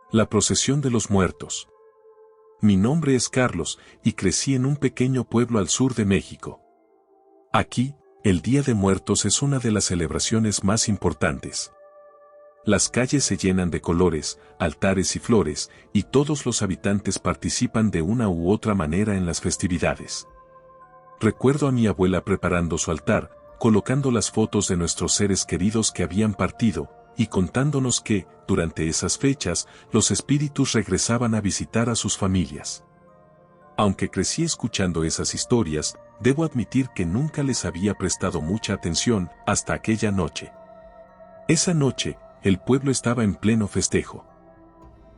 La procesión de los muertos. Mi nombre es Carlos, y crecí en un pequeño pueblo al sur de México. Aquí, el Día de Muertos es una de las celebraciones más importantes. Las calles se llenan de colores, altares y flores, y todos los habitantes participan de una u otra manera en las festividades. Recuerdo a mi abuela preparando su altar, colocando las fotos de nuestros seres queridos que habían partido, y contándonos que, durante esas fechas, los espíritus regresaban a visitar a sus familias. Aunque crecí escuchando esas historias, debo admitir que nunca les había prestado mucha atención hasta aquella noche. Esa noche, el pueblo estaba en pleno festejo.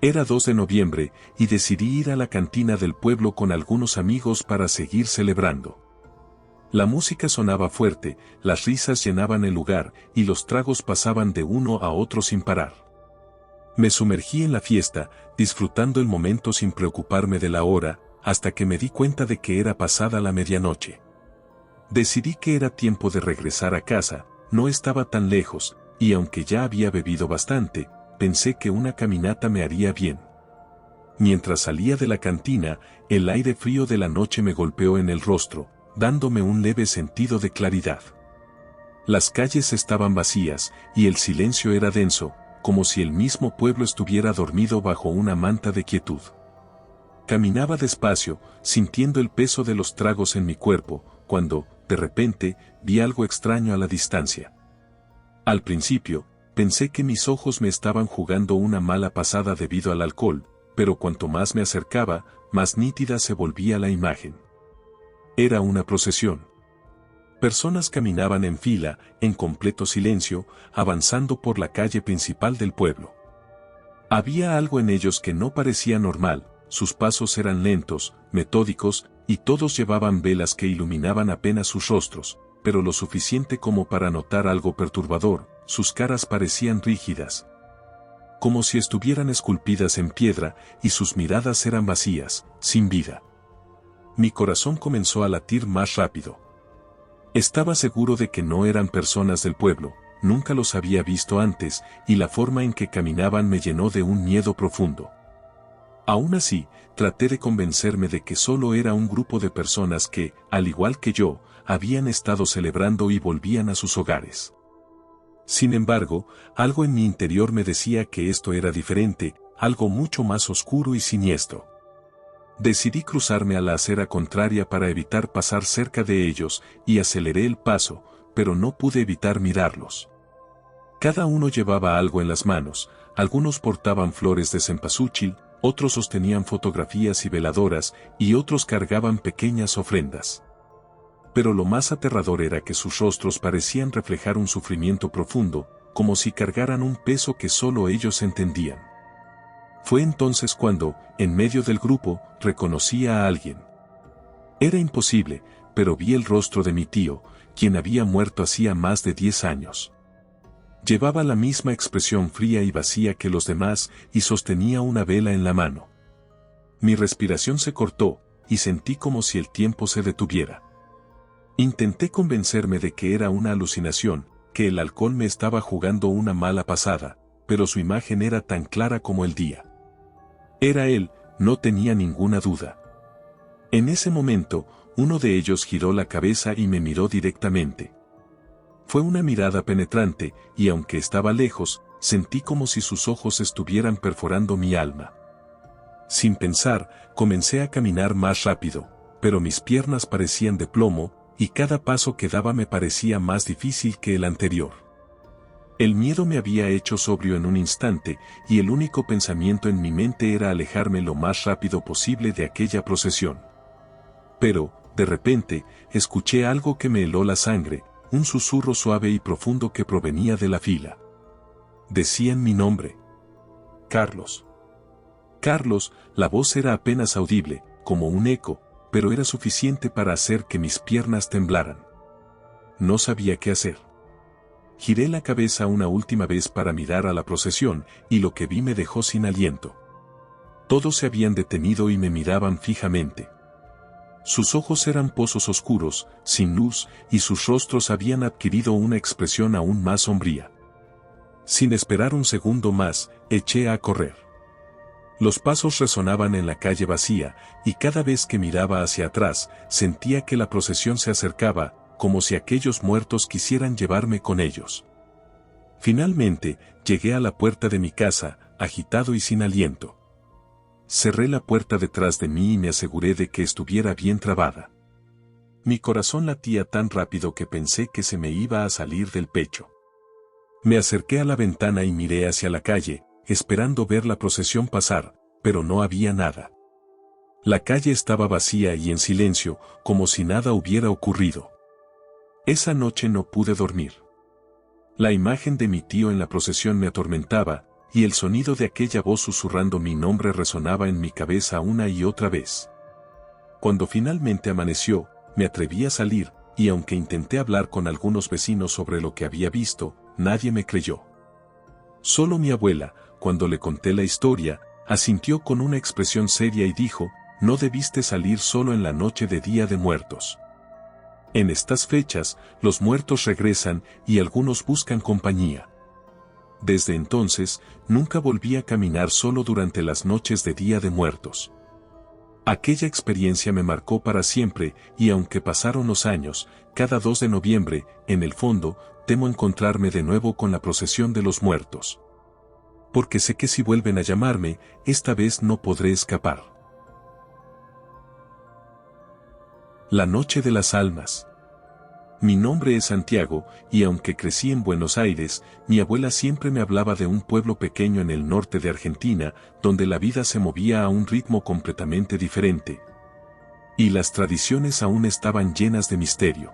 Era 2 de noviembre, y decidí ir a la cantina del pueblo con algunos amigos para seguir celebrando. La música sonaba fuerte, las risas llenaban el lugar, y los tragos pasaban de uno a otro sin parar. Me sumergí en la fiesta, disfrutando el momento sin preocuparme de la hora, hasta que me di cuenta de que era pasada la medianoche. Decidí que era tiempo de regresar a casa, no estaba tan lejos, y aunque ya había bebido bastante, pensé que una caminata me haría bien. Mientras salía de la cantina, el aire frío de la noche me golpeó en el rostro, dándome un leve sentido de claridad. Las calles estaban vacías, y el silencio era denso, como si el mismo pueblo estuviera dormido bajo una manta de quietud. Caminaba despacio, sintiendo el peso de los tragos en mi cuerpo, cuando, de repente, vi algo extraño a la distancia. Al principio, pensé que mis ojos me estaban jugando una mala pasada debido al alcohol, pero cuanto más me acercaba, más nítida se volvía la imagen. Era una procesión. Personas caminaban en fila, en completo silencio, avanzando por la calle principal del pueblo. Había algo en ellos que no parecía normal, sus pasos eran lentos, metódicos, y todos llevaban velas que iluminaban apenas sus rostros, pero lo suficiente como para notar algo perturbador, sus caras parecían rígidas, como si estuvieran esculpidas en piedra, y sus miradas eran vacías, sin vida. Mi corazón comenzó a latir más rápido. Estaba seguro de que no eran personas del pueblo, nunca los había visto antes, y la forma en que caminaban me llenó de un miedo profundo. Aún así, traté de convencerme de que solo era un grupo de personas que, al igual que yo, habían estado celebrando y volvían a sus hogares. Sin embargo, algo en mi interior me decía que esto era diferente, algo mucho más oscuro y siniestro. Decidí cruzarme a la acera contraria para evitar pasar cerca de ellos, y aceleré el paso, pero no pude evitar mirarlos. Cada uno llevaba algo en las manos, algunos portaban flores de cempasúchil, otros sostenían fotografías y veladoras, y otros cargaban pequeñas ofrendas. Pero lo más aterrador era que sus rostros parecían reflejar un sufrimiento profundo, como si cargaran un peso que solo ellos entendían. Fue entonces cuando, en medio del grupo, reconocí a alguien. Era imposible, pero vi el rostro de mi tío, quien había muerto hacía más de 10 años. Llevaba la misma expresión fría y vacía que los demás, y sostenía una vela en la mano. Mi respiración se cortó, y sentí como si el tiempo se detuviera. Intenté convencerme de que era una alucinación, que el alcohol me estaba jugando una mala pasada, pero su imagen era tan clara como el día. Era él, no tenía ninguna duda. En ese momento, uno de ellos giró la cabeza y me miró directamente. Fue una mirada penetrante, y aunque estaba lejos, sentí como si sus ojos estuvieran perforando mi alma. Sin pensar, comencé a caminar más rápido, pero mis piernas parecían de plomo, y cada paso que daba me parecía más difícil que el anterior. El miedo me había hecho sobrio en un instante, y el único pensamiento en mi mente era alejarme lo más rápido posible de aquella procesión. Pero, de repente, escuché algo que me heló la sangre, un susurro suave y profundo que provenía de la fila. Decían mi nombre. Carlos. Carlos, la voz era apenas audible, como un eco, pero era suficiente para hacer que mis piernas temblaran. No sabía qué hacer. Giré la cabeza una última vez para mirar a la procesión, y lo que vi me dejó sin aliento. Todos se habían detenido y me miraban fijamente. Sus ojos eran pozos oscuros, sin luz, y sus rostros habían adquirido una expresión aún más sombría. Sin esperar un segundo más, eché a correr. Los pasos resonaban en la calle vacía, y cada vez que miraba hacia atrás, sentía que la procesión se acercaba, como si aquellos muertos quisieran llevarme con ellos. Finalmente, llegué a la puerta de mi casa, agitado y sin aliento. Cerré la puerta detrás de mí y me aseguré de que estuviera bien trabada. Mi corazón latía tan rápido que pensé que se me iba a salir del pecho. Me acerqué a la ventana y miré hacia la calle, esperando ver la procesión pasar, pero no había nada. La calle estaba vacía y en silencio, como si nada hubiera ocurrido. Esa noche no pude dormir. La imagen de mi tío en la procesión me atormentaba, y el sonido de aquella voz susurrando mi nombre resonaba en mi cabeza una y otra vez. Cuando finalmente amaneció, me atreví a salir, y aunque intenté hablar con algunos vecinos sobre lo que había visto, nadie me creyó. Solo mi abuela, cuando le conté la historia, asintió con una expresión seria y dijo, no debiste salir solo en la noche de Día de Muertos. En estas fechas, los muertos regresan y algunos buscan compañía. Desde entonces, nunca volví a caminar solo durante las noches de Día de Muertos. Aquella experiencia me marcó para siempre y aunque pasaron los años, cada 2 de noviembre, en el fondo, temo encontrarme de nuevo con la procesión de los muertos. Porque sé que si vuelven a llamarme, esta vez no podré escapar. La Noche de las Almas. Mi nombre es Santiago, y aunque crecí en Buenos Aires, mi abuela siempre me hablaba de un pueblo pequeño en el norte de Argentina, donde la vida se movía a un ritmo completamente diferente. Y las tradiciones aún estaban llenas de misterio.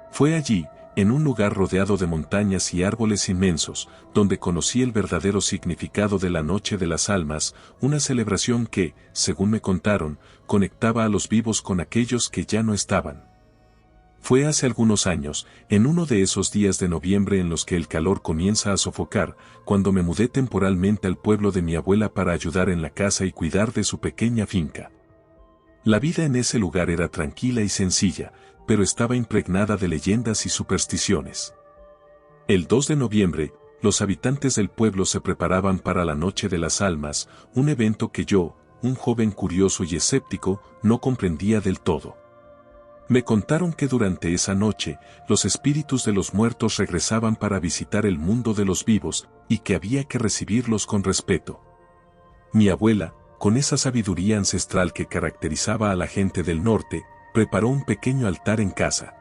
Fue allí, en un lugar rodeado de montañas y árboles inmensos, donde conocí el verdadero significado de la Noche de las Almas, una celebración que, según me contaron, conectaba a los vivos con aquellos que ya no estaban. Fue hace algunos años, en uno de esos días de noviembre en los que el calor comienza a sofocar, cuando me mudé temporalmente al pueblo de mi abuela para ayudar en la casa y cuidar de su pequeña finca. La vida en ese lugar era tranquila y sencilla, pero estaba impregnada de leyendas y supersticiones. El 2 de noviembre, los habitantes del pueblo se preparaban para la Noche de las Almas, un evento que yo, un joven curioso y escéptico, no comprendía del todo. Me contaron que durante esa noche, los espíritus de los muertos regresaban para visitar el mundo de los vivos, y que había que recibirlos con respeto. Mi abuela, con esa sabiduría ancestral que caracterizaba a la gente del norte, preparó un pequeño altar en casa.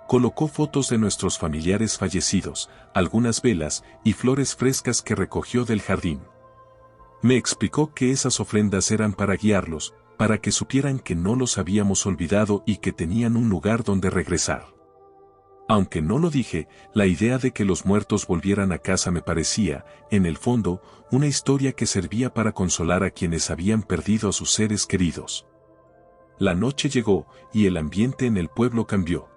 Colocó fotos de nuestros familiares fallecidos, algunas velas y flores frescas que recogió del jardín. Me explicó que esas ofrendas eran para guiarlos, para que supieran que no los habíamos olvidado y que tenían un lugar donde regresar. Aunque no lo dije, la idea de que los muertos volvieran a casa me parecía, en el fondo, una historia que servía para consolar a quienes habían perdido a sus seres queridos. La noche llegó, y el ambiente en el pueblo cambió.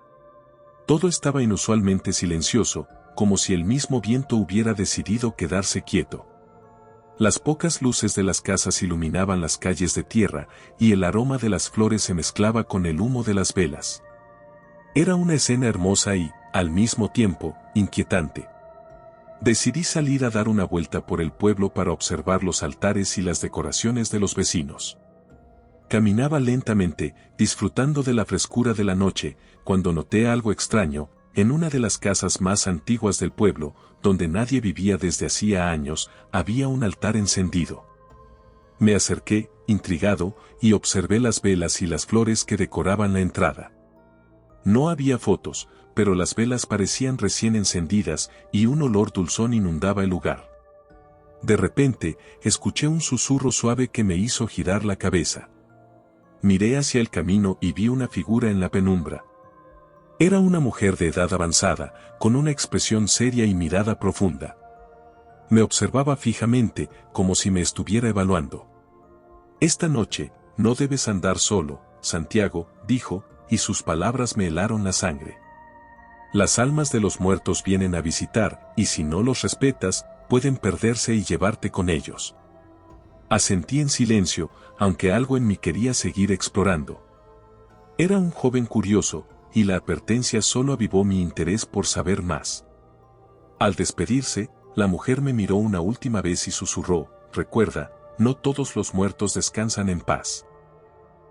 Todo estaba inusualmente silencioso, como si el mismo viento hubiera decidido quedarse quieto. Las pocas luces de las casas iluminaban las calles de tierra, y el aroma de las flores se mezclaba con el humo de las velas. Era una escena hermosa y, al mismo tiempo, inquietante. Decidí salir a dar una vuelta por el pueblo para observar los altares y las decoraciones de los vecinos. Caminaba lentamente, disfrutando de la frescura de la noche, cuando noté algo extraño. En una de las casas más antiguas del pueblo, donde nadie vivía desde hacía años, había un altar encendido. Me acerqué, intrigado, y observé las velas y las flores que decoraban la entrada. No había fotos, pero las velas parecían recién encendidas y un olor dulzón inundaba el lugar. De repente, escuché un susurro suave que me hizo girar la cabeza. Miré hacia el camino y vi una figura en la penumbra. Era una mujer de edad avanzada, con una expresión seria y mirada profunda. Me observaba fijamente, como si me estuviera evaluando. «Esta noche, no debes andar solo, Santiago», dijo, y sus palabras me helaron la sangre. Las almas de los muertos vienen a visitar, y si no los respetas, pueden perderse y llevarte con ellos. Asentí en silencio, aunque algo en mí quería seguir explorando. Era un joven curioso, y la advertencia solo avivó mi interés por saber más. Al despedirse, la mujer me miró una última vez y susurró: «Recuerda, no todos los muertos descansan en paz.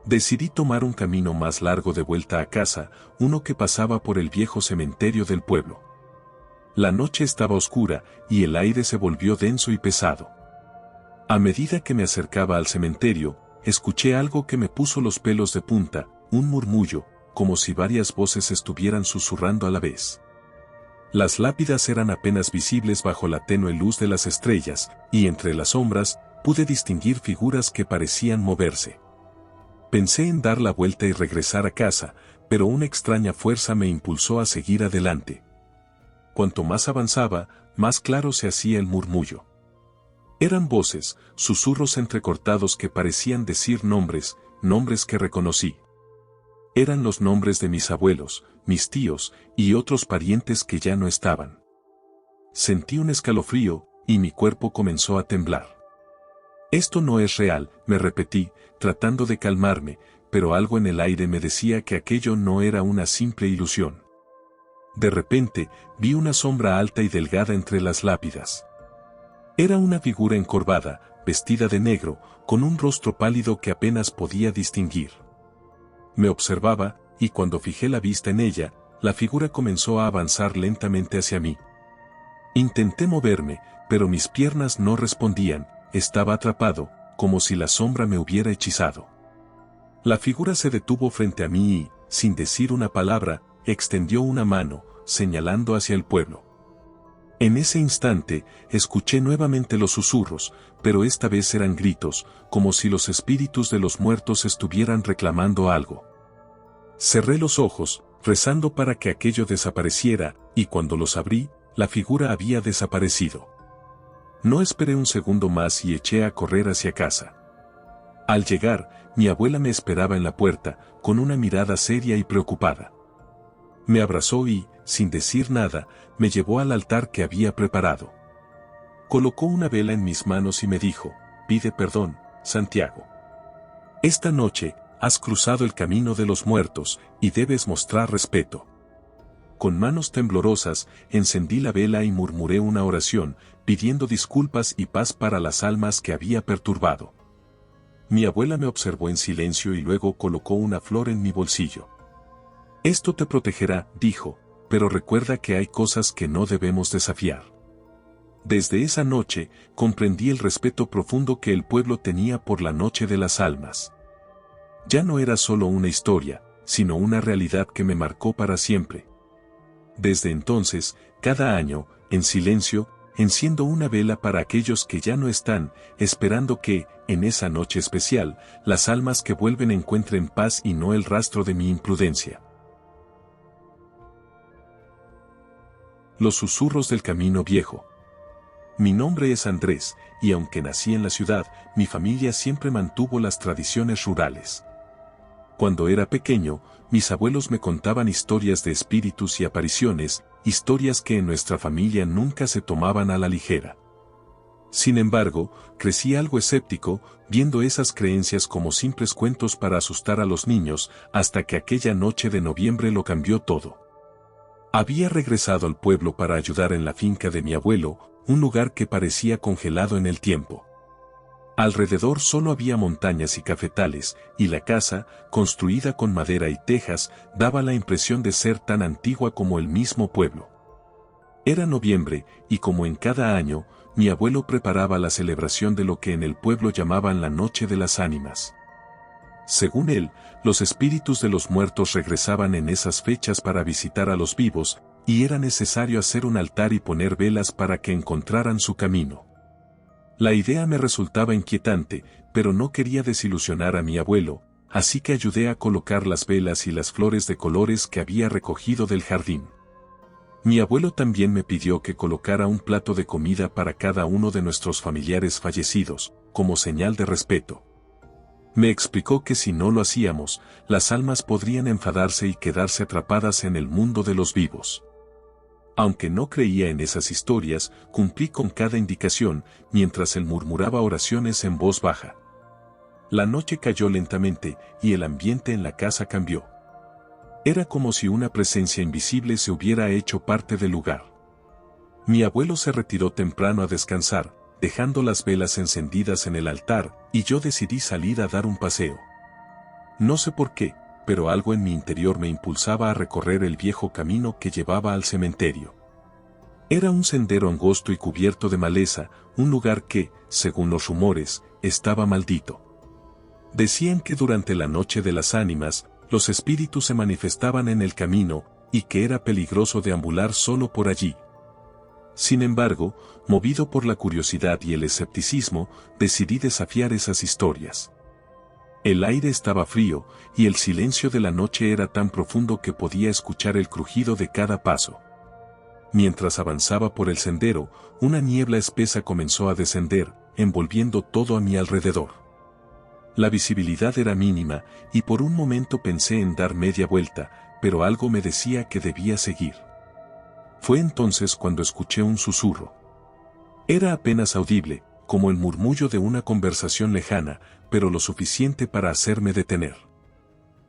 Decidí tomar un camino más largo de vuelta a casa, uno que pasaba por el viejo cementerio del pueblo. La noche estaba oscura y el aire se volvió denso y pesado. A medida que me acercaba al cementerio, escuché algo que me puso los pelos de punta, un murmullo, como si varias voces estuvieran susurrando a la vez. Las lápidas eran apenas visibles bajo la tenue luz de las estrellas, y entre las sombras, pude distinguir figuras que parecían moverse. Pensé en dar la vuelta y regresar a casa, pero una extraña fuerza me impulsó a seguir adelante. Cuanto más avanzaba, más claro se hacía el murmullo. Eran voces, susurros entrecortados que parecían decir nombres, nombres que reconocí. Eran los nombres de mis abuelos, mis tíos, y otros parientes que ya no estaban. Sentí un escalofrío, y mi cuerpo comenzó a temblar. Esto no es real, me repetí, tratando de calmarme, pero algo en el aire me decía que aquello no era una simple ilusión. De repente, vi una sombra alta y delgada entre las lápidas. Era una figura encorvada, vestida de negro, con un rostro pálido que apenas podía distinguir. Me observaba, y cuando fijé la vista en ella, la figura comenzó a avanzar lentamente hacia mí. Intenté moverme, pero mis piernas no respondían, estaba atrapado, como si la sombra me hubiera hechizado. La figura se detuvo frente a mí y, sin decir una palabra, extendió una mano, señalando hacia el pueblo. En ese instante, escuché nuevamente los susurros, pero esta vez eran gritos, como si los espíritus de los muertos estuvieran reclamando algo. Cerré los ojos, rezando para que aquello desapareciera, y cuando los abrí, la figura había desaparecido. No esperé un segundo más y eché a correr hacia casa. Al llegar, mi abuela me esperaba en la puerta, con una mirada seria y preocupada. Me abrazó y, sin decir nada, me llevó al altar que había preparado. Colocó una vela en mis manos y me dijo: «Pide perdón, Santiago. Esta noche, has cruzado el camino de los muertos, y debes mostrar respeto». Con manos temblorosas, encendí la vela y murmuré una oración, pidiendo disculpas y paz para las almas que había perturbado. Mi abuela me observó en silencio y luego colocó una flor en mi bolsillo. «Esto te protegerá», dijo, «pero recuerda que hay cosas que no debemos desafiar». Desde esa noche, comprendí el respeto profundo que el pueblo tenía por la Noche de las Almas. Ya no era solo una historia, sino una realidad que me marcó para siempre. Desde entonces, cada año, en silencio, enciendo una vela para aquellos que ya no están, esperando que, en esa noche especial, las almas que vuelven encuentren paz y no el rastro de mi imprudencia. Los susurros del camino viejo. Mi nombre es Andrés, y aunque nací en la ciudad, mi familia siempre mantuvo las tradiciones rurales. Cuando era pequeño, mis abuelos me contaban historias de espíritus y apariciones, historias que en nuestra familia nunca se tomaban a la ligera. Sin embargo, crecí algo escéptico, viendo esas creencias como simples cuentos para asustar a los niños, hasta que aquella noche de noviembre lo cambió todo. Había regresado al pueblo para ayudar en la finca de mi abuelo, un lugar que parecía congelado en el tiempo. Alrededor solo había montañas y cafetales, y la casa, construida con madera y tejas, daba la impresión de ser tan antigua como el mismo pueblo. Era noviembre, y como en cada año, mi abuelo preparaba la celebración de lo que en el pueblo llamaban la Noche de las Ánimas. Según él, los espíritus de los muertos regresaban en esas fechas para visitar a los vivos, y era necesario hacer un altar y poner velas para que encontraran su camino. La idea me resultaba inquietante, pero no quería desilusionar a mi abuelo, así que ayudé a colocar las velas y las flores de colores que había recogido del jardín. Mi abuelo también me pidió que colocara un plato de comida para cada uno de nuestros familiares fallecidos, como señal de respeto. Me explicó que si no lo hacíamos, las almas podrían enfadarse y quedarse atrapadas en el mundo de los vivos. Aunque no creía en esas historias, cumplí con cada indicación, mientras él murmuraba oraciones en voz baja. La noche cayó lentamente, y el ambiente en la casa cambió. Era como si una presencia invisible se hubiera hecho parte del lugar. Mi abuelo se retiró temprano a descansar, dejando las velas encendidas en el altar, y yo decidí salir a dar un paseo. No sé por qué, pero algo en mi interior me impulsaba a recorrer el viejo camino que llevaba al cementerio. Era un sendero angosto y cubierto de maleza, un lugar que, según los rumores, estaba maldito. Decían que durante la noche de las ánimas, los espíritus se manifestaban en el camino, y que era peligroso deambular solo por allí. Sin embargo, movido por la curiosidad y el escepticismo, decidí desafiar esas historias. El aire estaba frío, y el silencio de la noche era tan profundo que podía escuchar el crujido de cada paso. Mientras avanzaba por el sendero, una niebla espesa comenzó a descender, envolviendo todo a mi alrededor. La visibilidad era mínima, y por un momento pensé en dar media vuelta, pero algo me decía que debía seguir. Fue entonces cuando escuché un susurro. Era apenas audible, como el murmullo de una conversación lejana, pero lo suficiente para hacerme detener.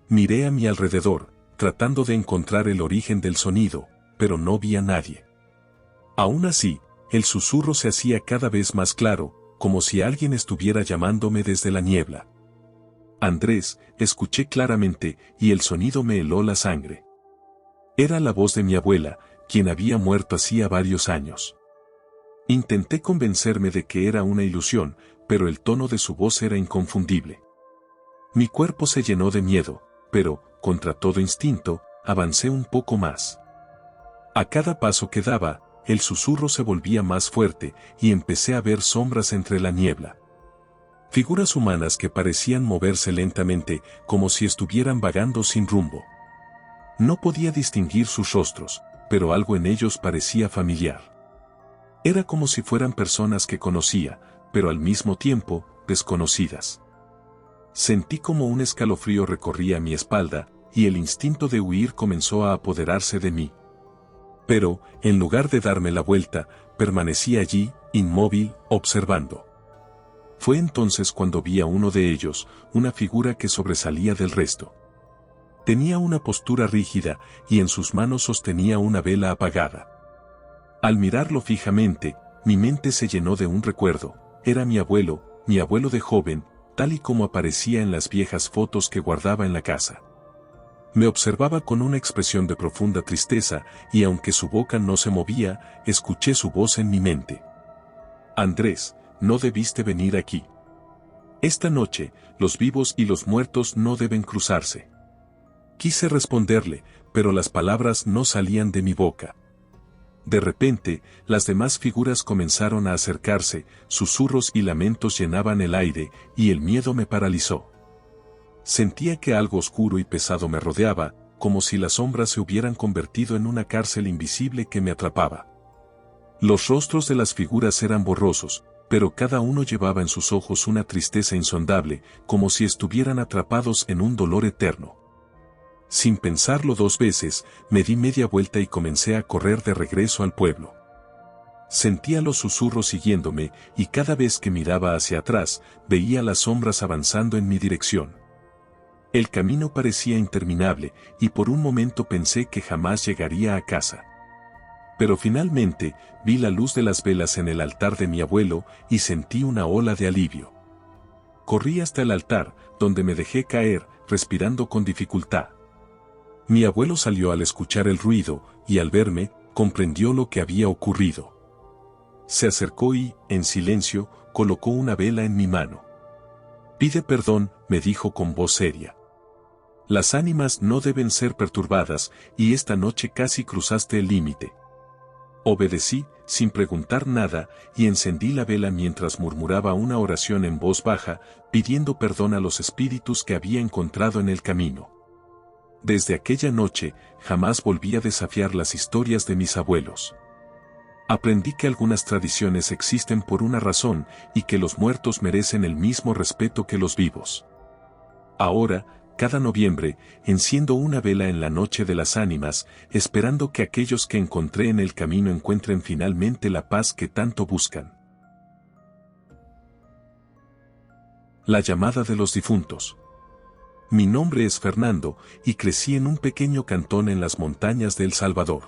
Miré a mi alrededor, tratando de encontrar el origen del sonido, pero no vi a nadie. Aún así, el susurro se hacía cada vez más claro, como si alguien estuviera llamándome desde la niebla. Andrés, escuché claramente, y el sonido me heló la sangre. Era la voz de mi abuela, quien había muerto hacía varios años. Intenté convencerme de que era una ilusión, pero el tono de su voz era inconfundible. Mi cuerpo se llenó de miedo, pero, contra todo instinto, avancé un poco más. A cada paso que daba, el susurro se volvía más fuerte, y empecé a ver sombras entre la niebla. Figuras humanas que parecían moverse lentamente, como si estuvieran vagando sin rumbo. No podía distinguir sus rostros, pero algo en ellos parecía familiar. Era como si fueran personas que conocía, pero al mismo tiempo, desconocidas. Sentí como un escalofrío recorría mi espalda, y el instinto de huir comenzó a apoderarse de mí. Pero, en lugar de darme la vuelta, permanecí allí, inmóvil, observando. Fue entonces cuando vi a uno de ellos, una figura que sobresalía del resto. Tenía una postura rígida, y en sus manos sostenía una vela apagada. Al mirarlo fijamente, mi mente se llenó de un recuerdo. Era mi abuelo de joven, tal y como aparecía en las viejas fotos que guardaba en la casa. Me observaba con una expresión de profunda tristeza, y aunque su boca no se movía, escuché su voz en mi mente. Andrés, no debiste venir aquí. Esta noche, los vivos y los muertos no deben cruzarse. Quise responderle, pero las palabras no salían de mi boca. De repente, las demás figuras comenzaron a acercarse, susurros y lamentos llenaban el aire, y el miedo me paralizó. Sentía que algo oscuro y pesado me rodeaba, como si las sombras se hubieran convertido en una cárcel invisible que me atrapaba. Los rostros de las figuras eran borrosos, pero cada uno llevaba en sus ojos una tristeza insondable, como si estuvieran atrapados en un dolor eterno. Sin pensarlo dos veces, me di media vuelta y comencé a correr de regreso al pueblo. Sentía los susurros siguiéndome, y cada vez que miraba hacia atrás, veía las sombras avanzando en mi dirección. El camino parecía interminable, y por un momento pensé que jamás llegaría a casa. Pero finalmente, vi la luz de las velas en el altar de mi abuelo, y sentí una ola de alivio. Corrí hasta el altar, donde me dejé caer, respirando con dificultad. Mi abuelo salió al escuchar el ruido, y al verme, comprendió lo que había ocurrido. Se acercó y, en silencio, colocó una vela en mi mano. «Pide perdón», me dijo con voz seria. «Las ánimas no deben ser perturbadas, y esta noche casi cruzaste el límite». Obedecí, sin preguntar nada, y encendí la vela mientras murmuraba una oración en voz baja, pidiendo perdón a los espíritus que había encontrado en el camino. Desde aquella noche, jamás volví a desafiar las historias de mis abuelos. Aprendí que algunas tradiciones existen por una razón, y que los muertos merecen el mismo respeto que los vivos. Ahora, cada noviembre, enciendo una vela en la noche de las ánimas, esperando que aquellos que encontré en el camino encuentren finalmente la paz que tanto buscan. La llamada de los difuntos. Mi nombre es Fernando, y crecí en un pequeño cantón en las montañas de El Salvador.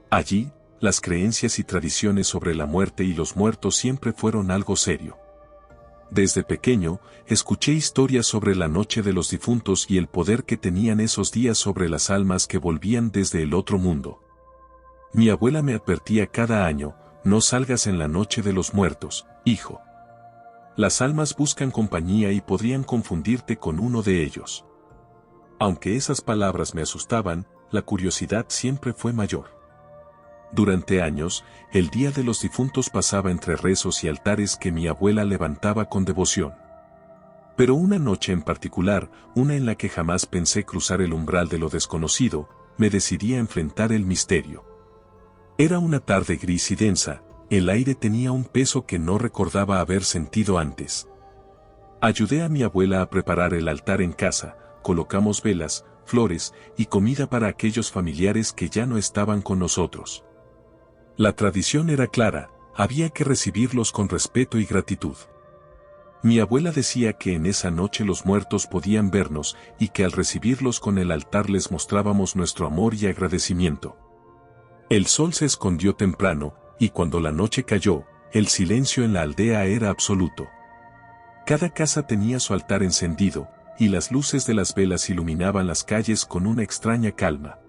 Allí, las creencias y tradiciones sobre la muerte y los muertos siempre fueron algo serio. Desde pequeño, escuché historias sobre la noche de los difuntos y el poder que tenían esos días sobre las almas que volvían desde el otro mundo. Mi abuela me advertía cada año: no salgas en la noche de los muertos, hijo. Las almas buscan compañía y podrían confundirte con uno de ellos. Aunque esas palabras me asustaban, la curiosidad siempre fue mayor. Durante años, el Día de los Difuntos pasaba entre rezos y altares que mi abuela levantaba con devoción. Pero una noche en particular, una en la que jamás pensé cruzar el umbral de lo desconocido, me decidí a enfrentar el misterio. Era una tarde gris y densa, el aire tenía un peso que no recordaba haber sentido antes. Ayudé a mi abuela a preparar el altar en casa, colocamos velas, flores y comida para aquellos familiares que ya no estaban con nosotros. La tradición era clara: había que recibirlos con respeto y gratitud. Mi abuela decía que en esa noche los muertos podían vernos y que al recibirlos con el altar les mostrábamos nuestro amor y agradecimiento. El sol se escondió temprano, y cuando la noche cayó, el silencio en la aldea era absoluto. Cada casa tenía su altar encendido, y las luces de las velas iluminaban las calles con una extraña calma.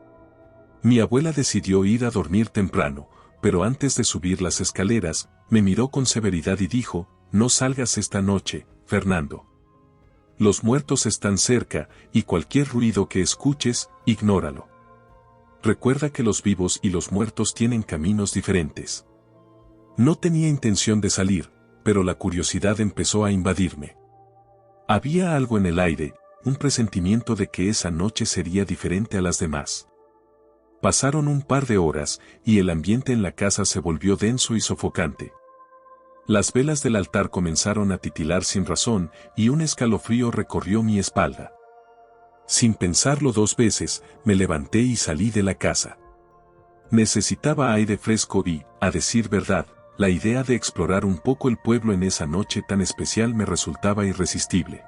Mi abuela decidió ir a dormir temprano, pero antes de subir las escaleras, me miró con severidad y dijo: no salgas esta noche, Fernando. Los muertos están cerca, y cualquier ruido que escuches, ignóralo. Recuerda que los vivos y los muertos tienen caminos diferentes. No tenía intención de salir, pero la curiosidad empezó a invadirme. Había algo en el aire, un presentimiento de que esa noche sería diferente a las demás. Pasaron un par de horas, y el ambiente en la casa se volvió denso y sofocante. Las velas del altar comenzaron a titilar sin razón, y un escalofrío recorrió mi espalda. Sin pensarlo dos veces, me levanté y salí de la casa. Necesitaba aire fresco y, a decir verdad, la idea de explorar un poco el pueblo en esa noche tan especial me resultaba irresistible.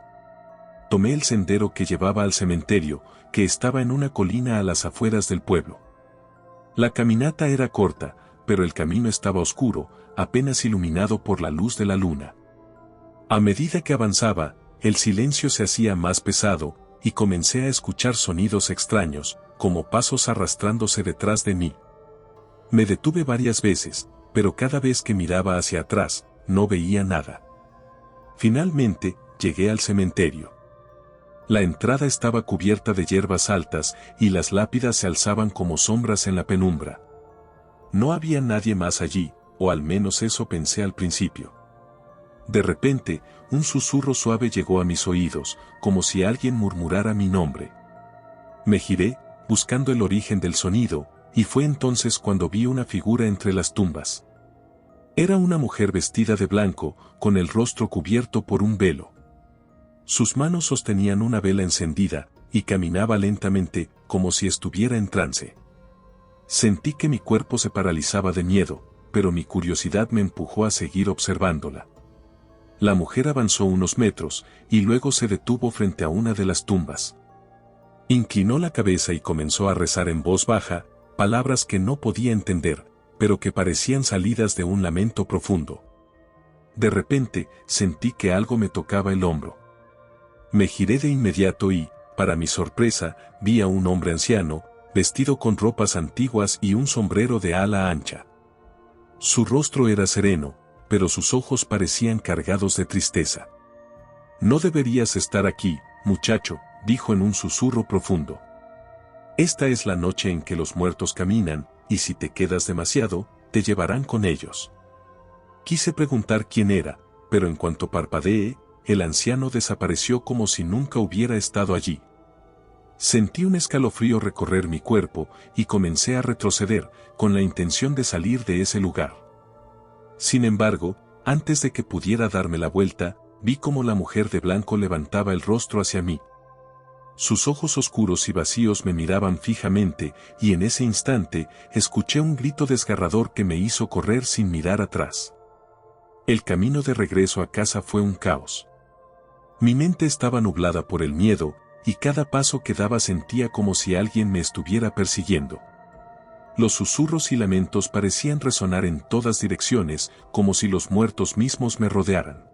Tomé el sendero que llevaba al cementerio, que estaba en una colina a las afueras del pueblo. La caminata era corta, pero el camino estaba oscuro, apenas iluminado por la luz de la luna. A medida que avanzaba, el silencio se hacía más pesado, y comencé a escuchar sonidos extraños, como pasos arrastrándose detrás de mí. Me detuve varias veces, pero cada vez que miraba hacia atrás, no veía nada. Finalmente, llegué al cementerio. La entrada estaba cubierta de hierbas altas, y las lápidas se alzaban como sombras en la penumbra. No había nadie más allí, o al menos eso pensé al principio. De repente, un susurro suave llegó a mis oídos, como si alguien murmurara mi nombre. Me giré, buscando el origen del sonido, y fue entonces cuando vi una figura entre las tumbas. Era una mujer vestida de blanco, con el rostro cubierto por un velo. Sus manos sostenían una vela encendida, y caminaba lentamente, como si estuviera en trance. Sentí que mi cuerpo se paralizaba de miedo, pero mi curiosidad me empujó a seguir observándola. La mujer avanzó unos metros, y luego se detuvo frente a una de las tumbas. Inclinó la cabeza y comenzó a rezar en voz baja, palabras que no podía entender, pero que parecían salidas de un lamento profundo. De repente, sentí que algo me tocaba el hombro. Me giré de inmediato y, para mi sorpresa, vi a un hombre anciano, vestido con ropas antiguas y un sombrero de ala ancha. Su rostro era sereno, pero sus ojos parecían cargados de tristeza. «No deberías estar aquí, muchacho», dijo en un susurro profundo. «Esta es la noche en que los muertos caminan, y si te quedas demasiado, te llevarán con ellos». Quise preguntar quién era, pero en cuanto parpadeé, el anciano desapareció como si nunca hubiera estado allí. Sentí un escalofrío recorrer mi cuerpo y comencé a retroceder, con la intención de salir de ese lugar. Sin embargo, antes de que pudiera darme la vuelta, vi cómo la mujer de blanco levantaba el rostro hacia mí. Sus ojos oscuros y vacíos me miraban fijamente, y en ese instante, escuché un grito desgarrador que me hizo correr sin mirar atrás. El camino de regreso a casa fue un caos. Mi mente estaba nublada por el miedo, y cada paso que daba sentía como si alguien me estuviera persiguiendo. Los susurros y lamentos parecían resonar en todas direcciones, como si los muertos mismos me rodearan.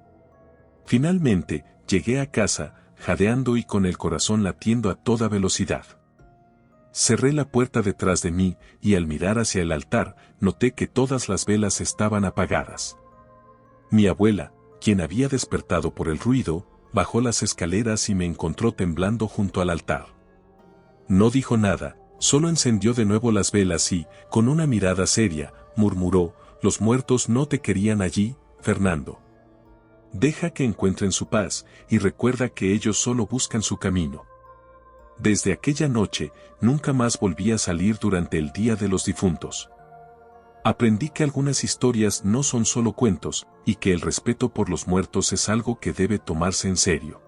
Finalmente, llegué a casa, jadeando y con el corazón latiendo a toda velocidad. Cerré la puerta detrás de mí, y al mirar hacia el altar, noté que todas las velas estaban apagadas. Mi abuela, quien había despertado por el ruido, bajó las escaleras y me encontró temblando junto al altar. No dijo nada, solo encendió de nuevo las velas y, con una mirada seria, murmuró: «Los muertos no te querían allí, Fernando. Deja que encuentren su paz, y recuerda que ellos solo buscan su camino». Desde aquella noche, nunca más volví a salir durante el Día de los Difuntos. Aprendí que algunas historias no son solo cuentos, y que el respeto por los muertos es algo que debe tomarse en serio.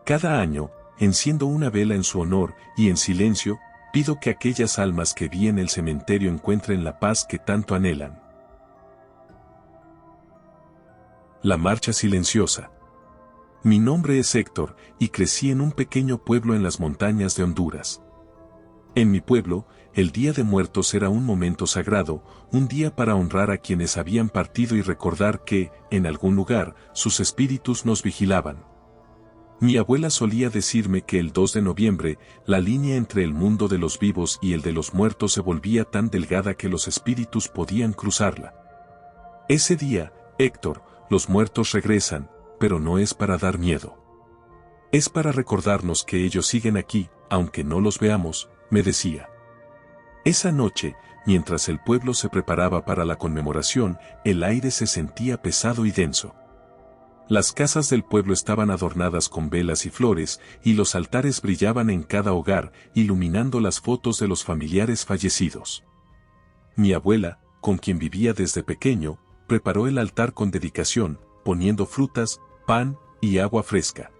Cada año, enciendo una vela en su honor, y en silencio, pido que aquellas almas que vi en el cementerio encuentren la paz que tanto anhelan. La marcha silenciosa. Mi nombre es Héctor, y crecí en un pequeño pueblo en las montañas de Honduras. En mi pueblo, el Día de Muertos era un momento sagrado, un día para honrar a quienes habían partido y recordar que, en algún lugar, sus espíritus nos vigilaban. Mi abuela solía decirme que el 2 de noviembre, la línea entre el mundo de los vivos y el de los muertos se volvía tan delgada que los espíritus podían cruzarla. Ese día, Héctor, los muertos regresan, pero no es para dar miedo. Es para recordarnos que ellos siguen aquí, aunque no los veamos, me decía. Esa noche, mientras el pueblo se preparaba para la conmemoración, el aire se sentía pesado y denso. Las casas del pueblo estaban adornadas con velas y flores, y los altares brillaban en cada hogar, iluminando las fotos de los familiares fallecidos. Mi abuela, con quien vivía desde pequeño, preparó el altar con dedicación, poniendo frutas, pan y agua fresca.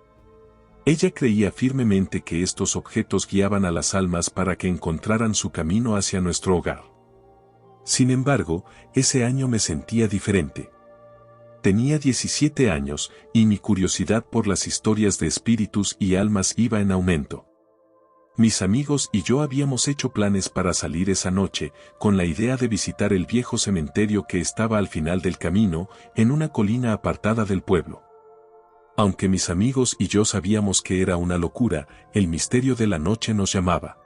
Ella creía firmemente que estos objetos guiaban a las almas para que encontraran su camino hacia nuestro hogar. Sin embargo, ese año me sentía diferente. Tenía 17 años, y mi curiosidad por las historias de espíritus y almas iba en aumento. Mis amigos y yo habíamos hecho planes para salir esa noche, con la idea de visitar el viejo cementerio que estaba al final del camino, en una colina apartada del pueblo. Aunque mis amigos y yo sabíamos que era una locura, el misterio de la noche nos llamaba.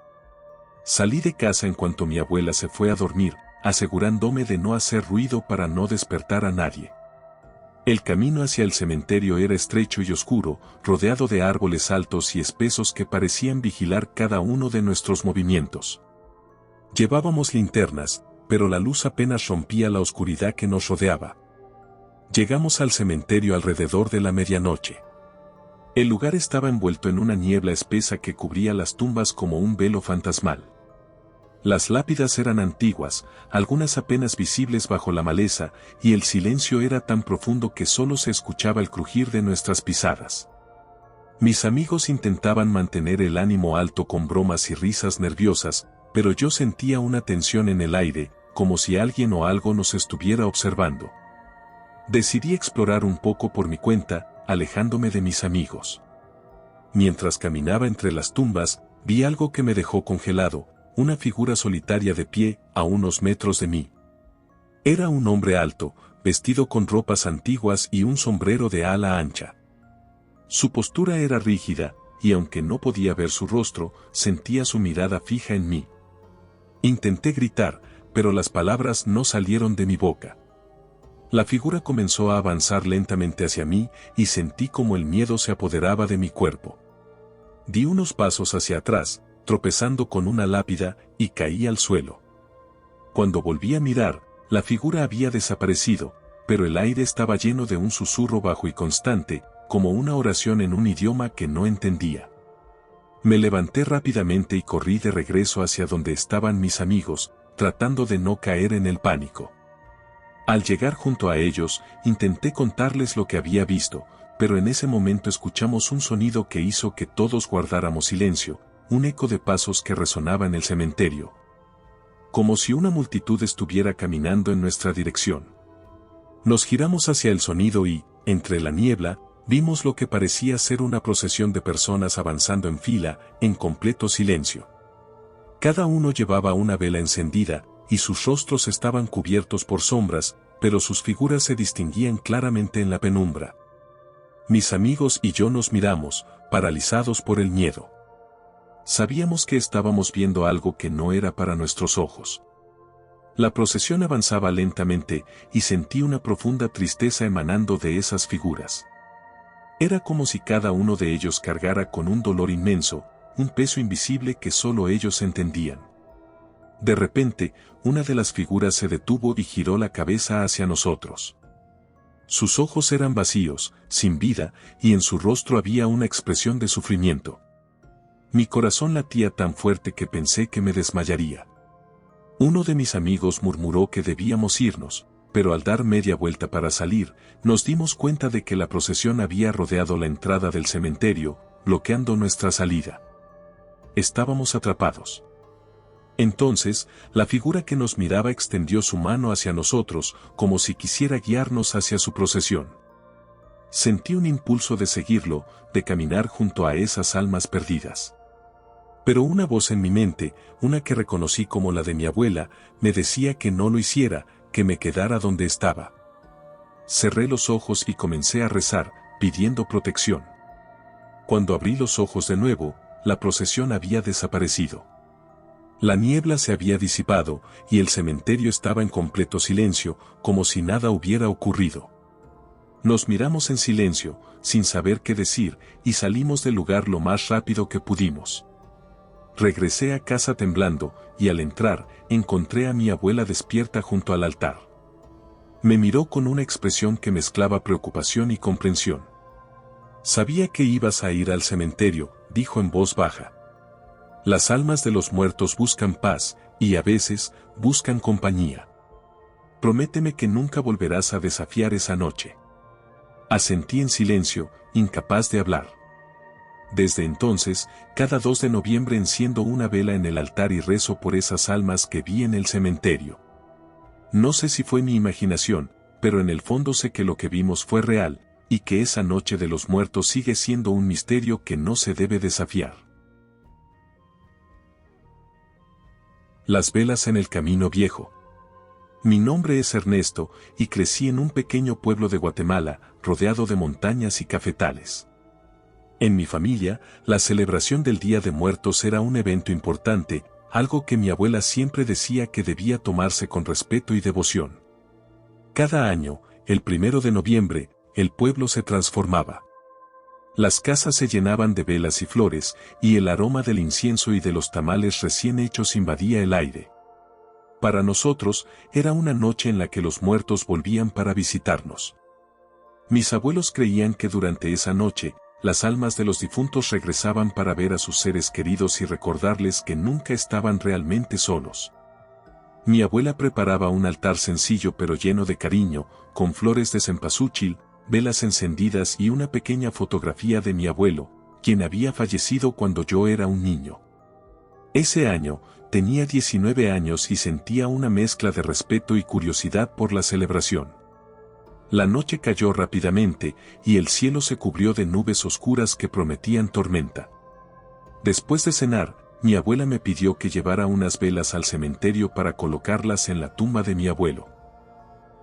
Salí de casa en cuanto mi abuela se fue a dormir, asegurándome de no hacer ruido para no despertar a nadie. El camino hacia el cementerio era estrecho y oscuro, rodeado de árboles altos y espesos que parecían vigilar cada uno de nuestros movimientos. Llevábamos linternas, pero la luz apenas rompía la oscuridad que nos rodeaba. Llegamos al cementerio alrededor de la medianoche. El lugar estaba envuelto en una niebla espesa que cubría las tumbas como un velo fantasmal. Las lápidas eran antiguas, algunas apenas visibles bajo la maleza, y el silencio era tan profundo que solo se escuchaba el crujir de nuestras pisadas. Mis amigos intentaban mantener el ánimo alto con bromas y risas nerviosas, pero yo sentía una tensión en el aire, como si alguien o algo nos estuviera observando. Decidí explorar un poco por mi cuenta, alejándome de mis amigos. Mientras caminaba entre las tumbas, vi algo que me dejó congelado, una figura solitaria de pie, a unos metros de mí. Era un hombre alto, vestido con ropas antiguas y un sombrero de ala ancha. Su postura era rígida, y aunque no podía ver su rostro, sentía su mirada fija en mí. Intenté gritar, pero las palabras no salieron de mi boca. La figura comenzó a avanzar lentamente hacia mí, y sentí como el miedo se apoderaba de mi cuerpo. Di unos pasos hacia atrás, tropezando con una lápida, y caí al suelo. Cuando volví a mirar, la figura había desaparecido, pero el aire estaba lleno de un susurro bajo y constante, como una oración en un idioma que no entendía. Me levanté rápidamente y corrí de regreso hacia donde estaban mis amigos, tratando de no caer en el pánico. Al llegar junto a ellos, intenté contarles lo que había visto, pero en ese momento escuchamos un sonido que hizo que todos guardáramos silencio, un eco de pasos que resonaba en el cementerio. Como si una multitud estuviera caminando en nuestra dirección. Nos giramos hacia el sonido y, entre la niebla, vimos lo que parecía ser una procesión de personas avanzando en fila, en completo silencio. Cada uno llevaba una vela encendida, y sus rostros estaban cubiertos por sombras, pero sus figuras se distinguían claramente en la penumbra. Mis amigos y yo nos miramos, paralizados por el miedo. Sabíamos que estábamos viendo algo que no era para nuestros ojos. La procesión avanzaba lentamente, y sentí una profunda tristeza emanando de esas figuras. Era como si cada uno de ellos cargara con un dolor inmenso, un peso invisible que solo ellos entendían. De repente, una de las figuras se detuvo y giró la cabeza hacia nosotros. Sus ojos eran vacíos, sin vida, y en su rostro había una expresión de sufrimiento. Mi corazón latía tan fuerte que pensé que me desmayaría. Uno de mis amigos murmuró que debíamos irnos, pero al dar media vuelta para salir, nos dimos cuenta de que la procesión había rodeado la entrada del cementerio, bloqueando nuestra salida. Estábamos atrapados. Entonces, la figura que nos miraba extendió su mano hacia nosotros, como si quisiera guiarnos hacia su procesión. Sentí un impulso de seguirlo, de caminar junto a esas almas perdidas. Pero una voz en mi mente, una que reconocí como la de mi abuela, me decía que no lo hiciera, que me quedara donde estaba. Cerré los ojos y comencé a rezar, pidiendo protección. Cuando abrí los ojos de nuevo, la procesión había desaparecido. La niebla se había disipado, y el cementerio estaba en completo silencio, como si nada hubiera ocurrido. Nos miramos en silencio, sin saber qué decir, y salimos del lugar lo más rápido que pudimos. Regresé a casa temblando, y al entrar, encontré a mi abuela despierta junto al altar. Me miró con una expresión que mezclaba preocupación y comprensión. «Sabía que ibas a ir al cementerio», dijo en voz baja. «Las almas de los muertos buscan paz, y a veces, buscan compañía. Prométeme que nunca volverás a desafiar esa noche». Asentí en silencio, incapaz de hablar. Desde entonces, cada 2 de noviembre enciendo una vela en el altar y rezo por esas almas que vi en el cementerio. No sé si fue mi imaginación, pero en el fondo sé que lo que vimos fue real, y que esa noche de los muertos sigue siendo un misterio que no se debe desafiar. Las velas en el camino viejo. Mi nombre es Ernesto, y crecí en un pequeño pueblo de Guatemala, rodeado de montañas y cafetales. En mi familia, la celebración del Día de Muertos era un evento importante, algo que mi abuela siempre decía que debía tomarse con respeto y devoción. Cada año, el 1 de noviembre, el pueblo se transformaba. Las casas se llenaban de velas y flores, y el aroma del incienso y de los tamales recién hechos invadía el aire. Para nosotros, era una noche en la que los muertos volvían para visitarnos. Mis abuelos creían que durante esa noche, las almas de los difuntos regresaban para ver a sus seres queridos y recordarles que nunca estaban realmente solos. Mi abuela preparaba un altar sencillo pero lleno de cariño, con flores de cempasúchil, velas encendidas y una pequeña fotografía de mi abuelo, quien había fallecido cuando yo era un niño. Ese año, tenía 19 años y sentía una mezcla de respeto y curiosidad por la celebración. La noche cayó rápidamente, y el cielo se cubrió de nubes oscuras que prometían tormenta. Después de cenar, mi abuela me pidió que llevara unas velas al cementerio para colocarlas en la tumba de mi abuelo.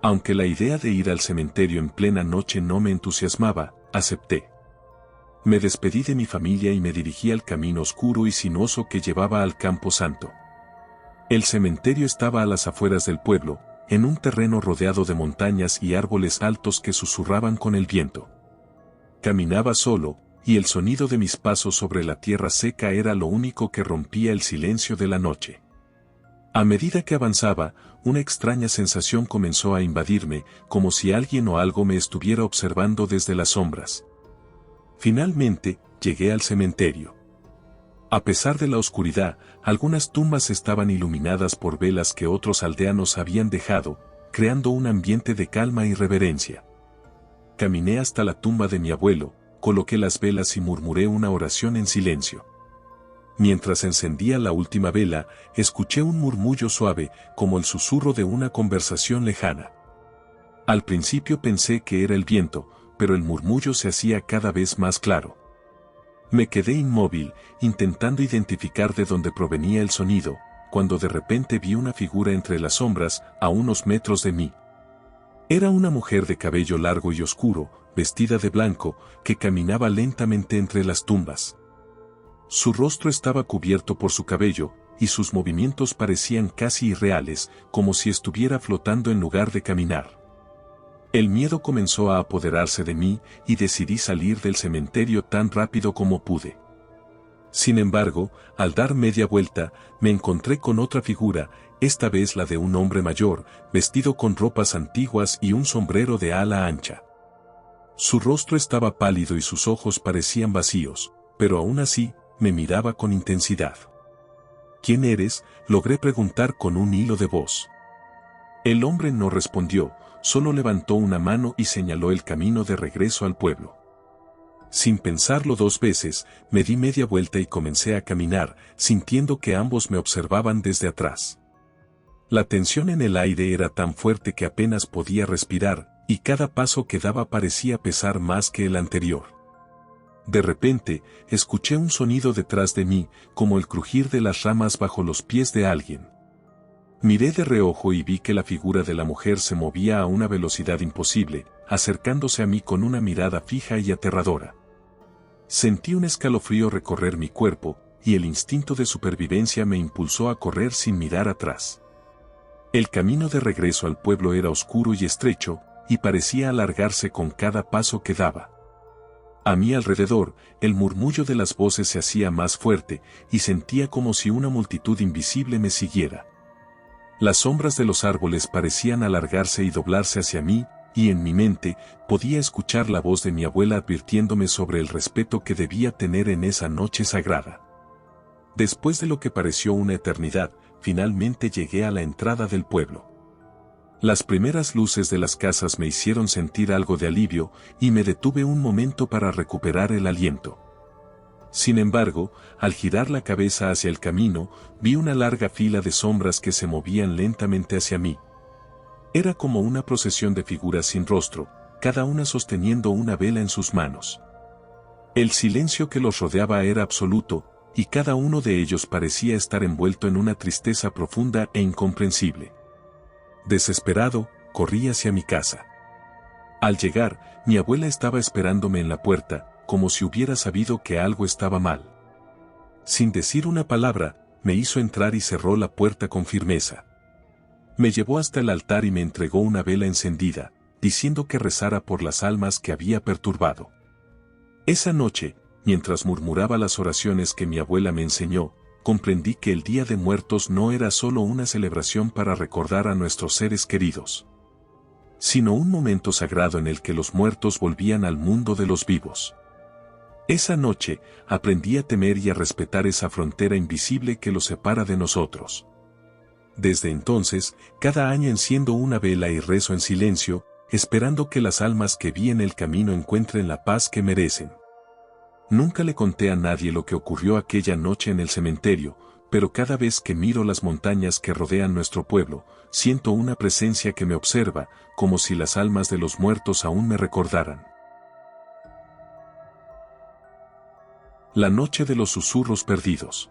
Aunque la idea de ir al cementerio en plena noche no me entusiasmaba, acepté. Me despedí de mi familia y me dirigí al camino oscuro y sinuoso que llevaba al Campo Santo. El cementerio estaba a las afueras del pueblo, en un terreno rodeado de montañas y árboles altos que susurraban con el viento. Caminaba solo, y el sonido de mis pasos sobre la tierra seca era lo único que rompía el silencio de la noche. A medida que avanzaba, una extraña sensación comenzó a invadirme, como si alguien o algo me estuviera observando desde las sombras. Finalmente, llegué al cementerio. A pesar de la oscuridad, algunas tumbas estaban iluminadas por velas que otros aldeanos habían dejado, creando un ambiente de calma y reverencia. Caminé hasta la tumba de mi abuelo, coloqué las velas y murmuré una oración en silencio. Mientras encendía la última vela, escuché un murmullo suave, como el susurro de una conversación lejana. Al principio pensé que era el viento, pero el murmullo se hacía cada vez más claro. Me quedé inmóvil, intentando identificar de dónde provenía el sonido, cuando de repente vi una figura entre las sombras, a unos metros de mí. Era una mujer de cabello largo y oscuro, vestida de blanco, que caminaba lentamente entre las tumbas. Su rostro estaba cubierto por su cabello, y sus movimientos parecían casi irreales, como si estuviera flotando en lugar de caminar. El miedo comenzó a apoderarse de mí, y decidí salir del cementerio tan rápido como pude. Sin embargo, al dar media vuelta, me encontré con otra figura, esta vez la de un hombre mayor, vestido con ropas antiguas y un sombrero de ala ancha. Su rostro estaba pálido y sus ojos parecían vacíos, pero aún así, me miraba con intensidad. ¿Quién eres?, logré preguntar con un hilo de voz. El hombre no respondió, solo levantó una mano y señaló el camino de regreso al pueblo. Sin pensarlo dos veces, me di media vuelta y comencé a caminar, sintiendo que ambos me observaban desde atrás. La tensión en el aire era tan fuerte que apenas podía respirar, y cada paso que daba parecía pesar más que el anterior. De repente, escuché un sonido detrás de mí, como el crujir de las ramas bajo los pies de alguien. Miré de reojo y vi que la figura de la mujer se movía a una velocidad imposible, acercándose a mí con una mirada fija y aterradora. Sentí un escalofrío recorrer mi cuerpo, y el instinto de supervivencia me impulsó a correr sin mirar atrás. El camino de regreso al pueblo era oscuro y estrecho, y parecía alargarse con cada paso que daba. A mi alrededor, el murmullo de las voces se hacía más fuerte, y sentía como si una multitud invisible me siguiera. Las sombras de los árboles parecían alargarse y doblarse hacia mí, y en mi mente, podía escuchar la voz de mi abuela advirtiéndome sobre el respeto que debía tener en esa noche sagrada. Después de lo que pareció una eternidad, finalmente llegué a la entrada del pueblo. Las primeras luces de las casas me hicieron sentir algo de alivio, y me detuve un momento para recuperar el aliento. Sin embargo, al girar la cabeza hacia el camino, vi una larga fila de sombras que se movían lentamente hacia mí. Era como una procesión de figuras sin rostro, cada una sosteniendo una vela en sus manos. El silencio que los rodeaba era absoluto, y cada uno de ellos parecía estar envuelto en una tristeza profunda e incomprensible. Desesperado, corrí hacia mi casa. Al llegar, mi abuela estaba esperándome en la puerta, como si hubiera sabido que algo estaba mal. Sin decir una palabra, me hizo entrar y cerró la puerta con firmeza. Me llevó hasta el altar y me entregó una vela encendida, diciendo que rezara por las almas que había perturbado. Esa noche, mientras murmuraba las oraciones que mi abuela me enseñó, comprendí que el Día de Muertos no era solo una celebración para recordar a nuestros seres queridos, sino un momento sagrado en el que los muertos volvían al mundo de los vivos. Esa noche, aprendí a temer y a respetar esa frontera invisible que los separa de nosotros. Desde entonces, cada año enciendo una vela y rezo en silencio, esperando que las almas que vi en el camino encuentren la paz que merecen. Nunca le conté a nadie lo que ocurrió aquella noche en el cementerio, pero cada vez que miro las montañas que rodean nuestro pueblo, siento una presencia que me observa, como si las almas de los muertos aún me recordaran. La noche de los susurros perdidos.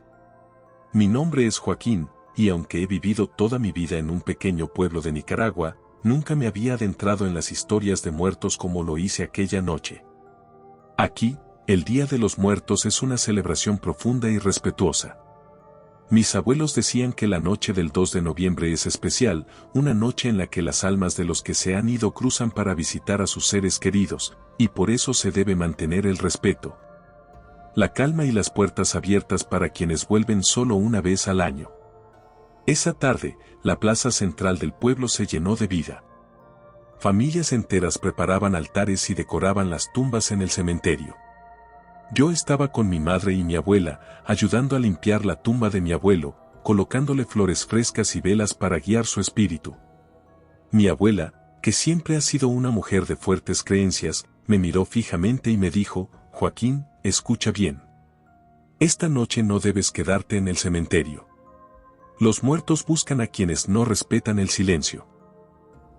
Mi nombre es Joaquín, y aunque he vivido toda mi vida en un pequeño pueblo de Nicaragua, nunca me había adentrado en las historias de muertos como lo hice aquella noche. Aquí, el Día de los Muertos es una celebración profunda y respetuosa. Mis abuelos decían que la noche del 2 de noviembre es especial, una noche en la que las almas de los que se han ido cruzan para visitar a sus seres queridos, y por eso se debe mantener el respeto, la calma y las puertas abiertas para quienes vuelven solo una vez al año. Esa tarde, la plaza central del pueblo se llenó de vida. Familias enteras preparaban altares y decoraban las tumbas en el cementerio. Yo estaba con mi madre y mi abuela, ayudando a limpiar la tumba de mi abuelo, colocándole flores frescas y velas para guiar su espíritu. Mi abuela, que siempre ha sido una mujer de fuertes creencias, me miró fijamente y me dijo: Joaquín, escucha bien. Esta noche no debes quedarte en el cementerio. Los muertos buscan a quienes no respetan el silencio.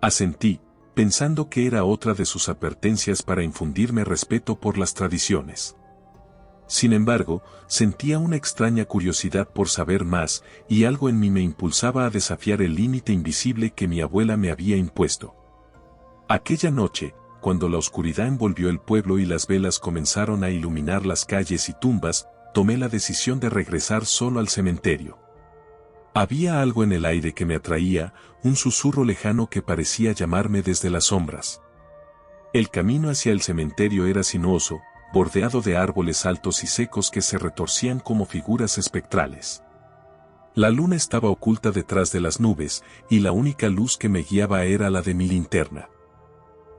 Asentí, pensando que era otra de sus advertencias para infundirme respeto por las tradiciones. Sin embargo, sentía una extraña curiosidad por saber más, y algo en mí me impulsaba a desafiar el límite invisible que mi abuela me había impuesto. Aquella noche, cuando la oscuridad envolvió el pueblo y las velas comenzaron a iluminar las calles y tumbas, tomé la decisión de regresar solo al cementerio. Había algo en el aire que me atraía, un susurro lejano que parecía llamarme desde las sombras. El camino hacia el cementerio era sinuoso, bordeado de árboles altos y secos que se retorcían como figuras espectrales. La luna estaba oculta detrás de las nubes, y la única luz que me guiaba era la de mi linterna.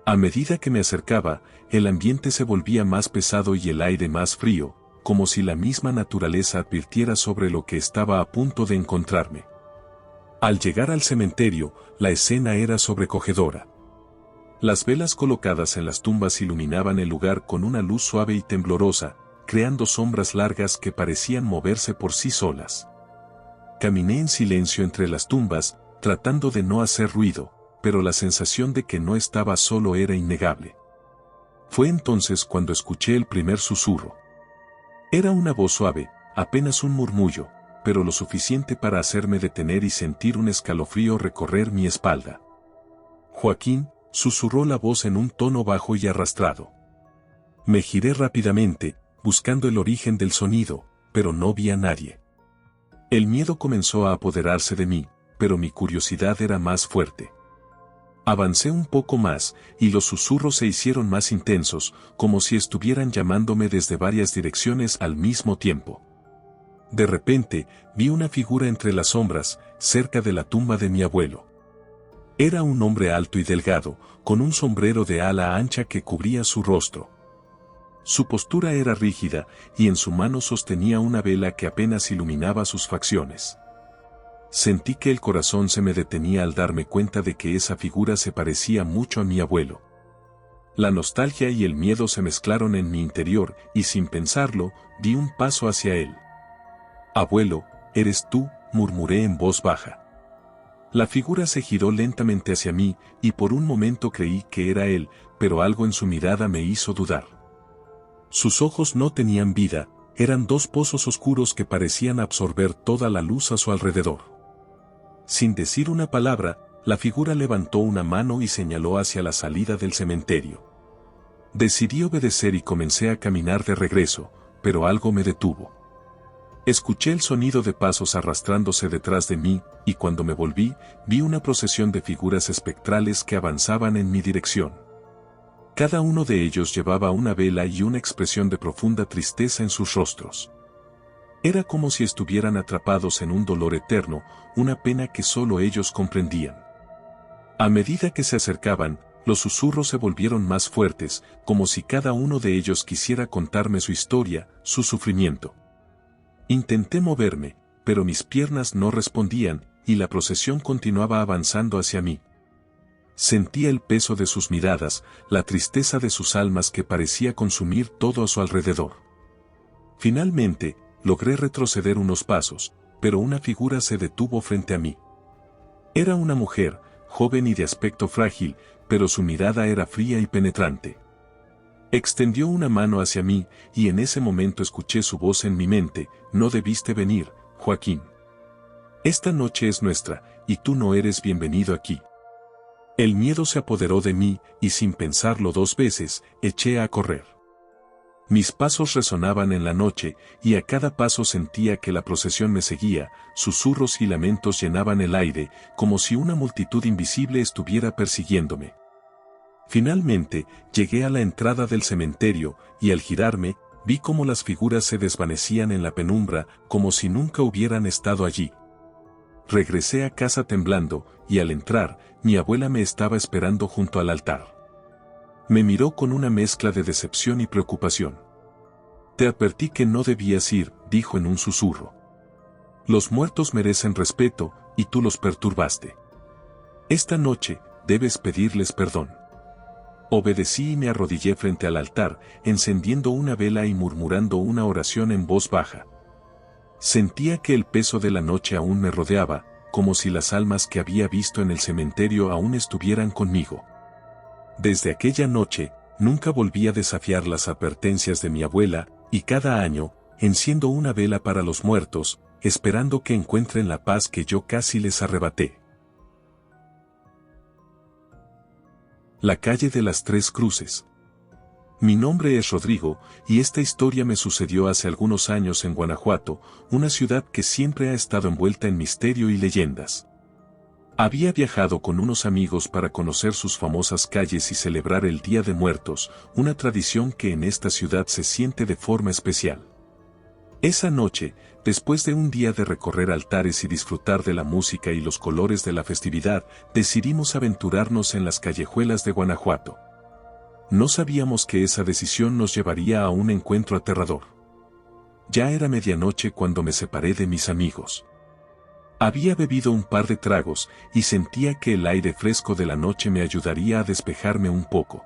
A medida que me acercaba, el ambiente se volvía más pesado y el aire más frío, como si la misma naturaleza advirtiera sobre lo que estaba a punto de encontrarme. Al llegar al cementerio, la escena era sobrecogedora. Las velas colocadas en las tumbas iluminaban el lugar con una luz suave y temblorosa, creando sombras largas que parecían moverse por sí solas. Caminé en silencio entre las tumbas, tratando de no hacer ruido, pero la sensación de que no estaba solo era innegable. Fue entonces cuando escuché el primer susurro. Era una voz suave, apenas un murmullo, pero lo suficiente para hacerme detener y sentir un escalofrío recorrer mi espalda. Joaquín, susurró la voz en un tono bajo y arrastrado. Me giré rápidamente, buscando el origen del sonido, pero no vi a nadie. El miedo comenzó a apoderarse de mí, pero mi curiosidad era más fuerte. Avancé un poco más, y los susurros se hicieron más intensos, como si estuvieran llamándome desde varias direcciones al mismo tiempo. De repente, vi una figura entre las sombras, cerca de la tumba de mi abuelo. Era un hombre alto y delgado, con un sombrero de ala ancha que cubría su rostro. Su postura era rígida, y en su mano sostenía una vela que apenas iluminaba sus facciones. Sentí que el corazón se me detenía al darme cuenta de que esa figura se parecía mucho a mi abuelo. La nostalgia y el miedo se mezclaron en mi interior, y sin pensarlo, di un paso hacia él. «Abuelo, ¿eres tú?», murmuré en voz baja. La figura se giró lentamente hacia mí, y por un momento creí que era él, pero algo en su mirada me hizo dudar. Sus ojos no tenían vida, eran dos pozos oscuros que parecían absorber toda la luz a su alrededor. Sin decir una palabra, la figura levantó una mano y señaló hacia la salida del cementerio. Decidí obedecer y comencé a caminar de regreso, pero algo me detuvo. Escuché el sonido de pasos arrastrándose detrás de mí, y cuando me volví, vi una procesión de figuras espectrales que avanzaban en mi dirección. Cada uno de ellos llevaba una vela y una expresión de profunda tristeza en sus rostros. Era como si estuvieran atrapados en un dolor eterno, una pena que solo ellos comprendían. A medida que se acercaban, los susurros se volvieron más fuertes, como si cada uno de ellos quisiera contarme su historia, su sufrimiento. Intenté moverme, pero mis piernas no respondían, y la procesión continuaba avanzando hacia mí. Sentía el peso de sus miradas, la tristeza de sus almas que parecía consumir todo a su alrededor. Finalmente, logré retroceder unos pasos, pero una figura se detuvo frente a mí. Era una mujer, joven y de aspecto frágil, pero su mirada era fría y penetrante. Extendió una mano hacia mí, y en ese momento escuché su voz en mi mente: «No debiste venir, Joaquín. Esta noche es nuestra, y tú no eres bienvenido aquí». El miedo se apoderó de mí, y sin pensarlo dos veces, eché a correr. Mis pasos resonaban en la noche, y a cada paso sentía que la procesión me seguía, susurros y lamentos llenaban el aire, como si una multitud invisible estuviera persiguiéndome. Finalmente, llegué a la entrada del cementerio, y al girarme, vi cómo las figuras se desvanecían en la penumbra, como si nunca hubieran estado allí. Regresé a casa temblando, y al entrar, mi abuela me estaba esperando junto al altar. Me miró con una mezcla de decepción y preocupación. «Te advertí que no debías ir», dijo en un susurro. «Los muertos merecen respeto, y tú los perturbaste. Esta noche, debes pedirles perdón». Obedecí y me arrodillé frente al altar, encendiendo una vela y murmurando una oración en voz baja. Sentía que el peso de la noche aún me rodeaba, como si las almas que había visto en el cementerio aún estuvieran conmigo. Desde aquella noche, nunca volví a desafiar las advertencias de mi abuela, Y cada año, enciendo una vela para los muertos, esperando que encuentren la paz que yo casi les arrebaté. La calle de las Tres Cruces. Mi nombre es Rodrigo, y esta historia me sucedió hace algunos años en Guanajuato, una ciudad que siempre ha estado envuelta en misterio y leyendas. Había viajado con unos amigos para conocer sus famosas calles y celebrar el Día de Muertos, una tradición que en esta ciudad se siente de forma especial. Esa noche, después de un día de recorrer altares y disfrutar de la música y los colores de la festividad, decidimos aventurarnos en las callejuelas de Guanajuato. No sabíamos que esa decisión nos llevaría a un encuentro aterrador. Ya era medianoche cuando me separé de mis amigos. Había bebido un par de tragos y sentía que el aire fresco de la noche me ayudaría a despejarme un poco.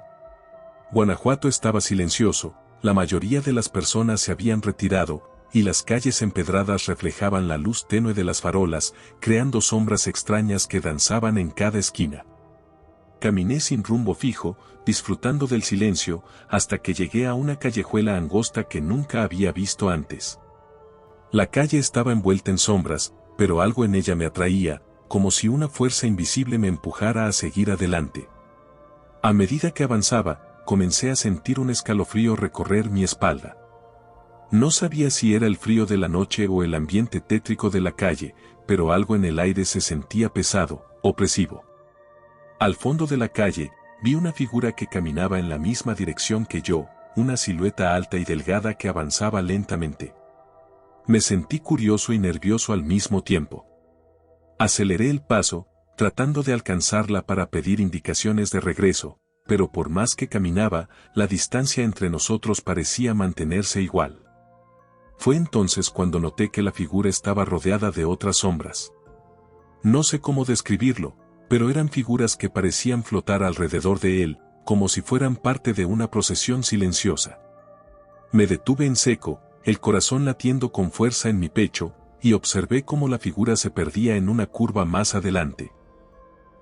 Guanajuato estaba silencioso, la mayoría de las personas se habían retirado, y las calles empedradas reflejaban la luz tenue de las farolas, creando sombras extrañas que danzaban en cada esquina. Caminé sin rumbo fijo, disfrutando del silencio, hasta que llegué a una callejuela angosta que nunca había visto antes. La calle estaba envuelta en sombras, pero algo en ella me atraía, como si una fuerza invisible me empujara a seguir adelante. A medida que avanzaba, comencé a sentir un escalofrío recorrer mi espalda. No sabía si era el frío de la noche o el ambiente tétrico de la calle, pero algo en el aire se sentía pesado, opresivo. Al fondo de la calle, vi una figura que caminaba en la misma dirección que yo, una silueta alta y delgada que avanzaba lentamente. Me sentí curioso y nervioso al mismo tiempo. Aceleré el paso, tratando de alcanzarla para pedir indicaciones de regreso, pero por más que caminaba, la distancia entre nosotros parecía mantenerse igual. Fue entonces cuando noté que la figura estaba rodeada de otras sombras. No sé cómo describirlo, pero eran figuras que parecían flotar alrededor de él, como si fueran parte de una procesión silenciosa. Me detuve en seco, el corazón latiendo con fuerza en mi pecho, y observé cómo la figura se perdía en una curva más adelante.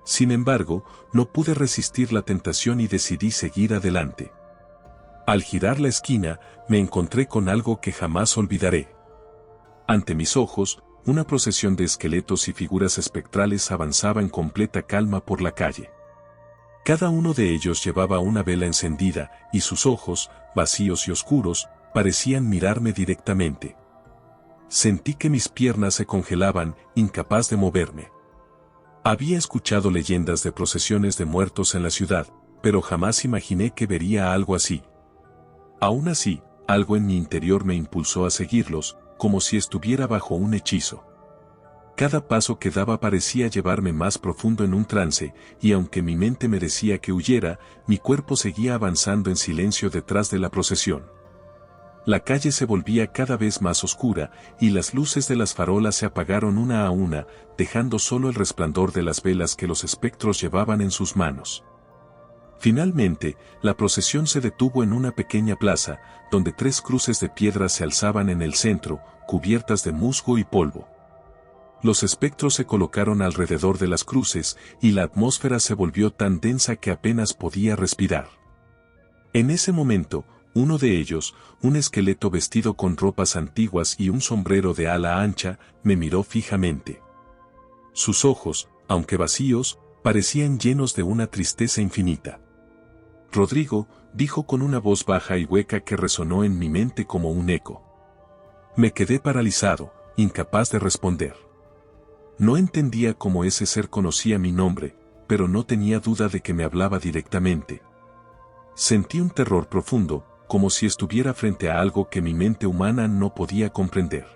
Sin embargo, no pude resistir la tentación y decidí seguir adelante. Al girar la esquina, me encontré con algo que jamás olvidaré. Ante mis ojos, una procesión de esqueletos y figuras espectrales avanzaba en completa calma por la calle. Cada uno de ellos llevaba una vela encendida, y sus ojos, vacíos y oscuros, parecían mirarme directamente. Sentí que mis piernas se congelaban, incapaz de moverme. Había escuchado leyendas de procesiones de muertos en la ciudad, pero jamás imaginé que vería algo así. Aún así, algo en mi interior me impulsó a seguirlos, como si estuviera bajo un hechizo. Cada paso que daba parecía llevarme más profundo en un trance, y aunque mi mente me decía que huyera, mi cuerpo seguía avanzando en silencio detrás de la procesión. La calle se volvía cada vez más oscura, y las luces de las farolas se apagaron una a una, dejando solo el resplandor de las velas que los espectros llevaban en sus manos. Finalmente, la procesión se detuvo en una pequeña plaza, donde 3 cruces de piedra se alzaban en el centro, cubiertas de musgo y polvo. Los espectros se colocaron alrededor de las cruces, y la atmósfera se volvió tan densa que apenas podía respirar. En ese momento, uno de ellos, un esqueleto vestido con ropas antiguas y un sombrero de ala ancha, me miró fijamente. Sus ojos, aunque vacíos, parecían llenos de una tristeza infinita. Rodrigo, dijo con una voz baja y hueca que resonó en mi mente como un eco. Me quedé paralizado, incapaz de responder. No entendía cómo ese ser conocía mi nombre, pero no tenía duda de que me hablaba directamente. Sentí un terror profundo, como si estuviera frente a algo que mi mente humana no podía comprender.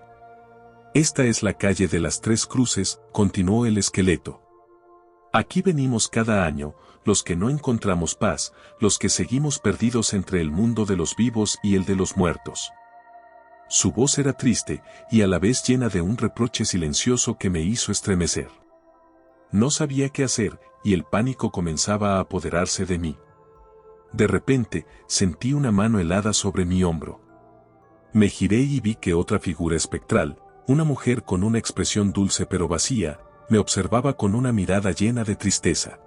Esta es la calle de las 3 cruces, continuó el esqueleto. Aquí venimos cada año, los que no encontramos paz, los que seguimos perdidos entre el mundo de los vivos y el de los muertos. Su voz era triste, y a la vez llena de un reproche silencioso que me hizo estremecer. No sabía qué hacer, y el pánico comenzaba a apoderarse de mí. De repente, sentí una mano helada sobre mi hombro. Me giré y vi que otra figura espectral, una mujer con una expresión dulce pero vacía, me observaba con una mirada llena de tristeza.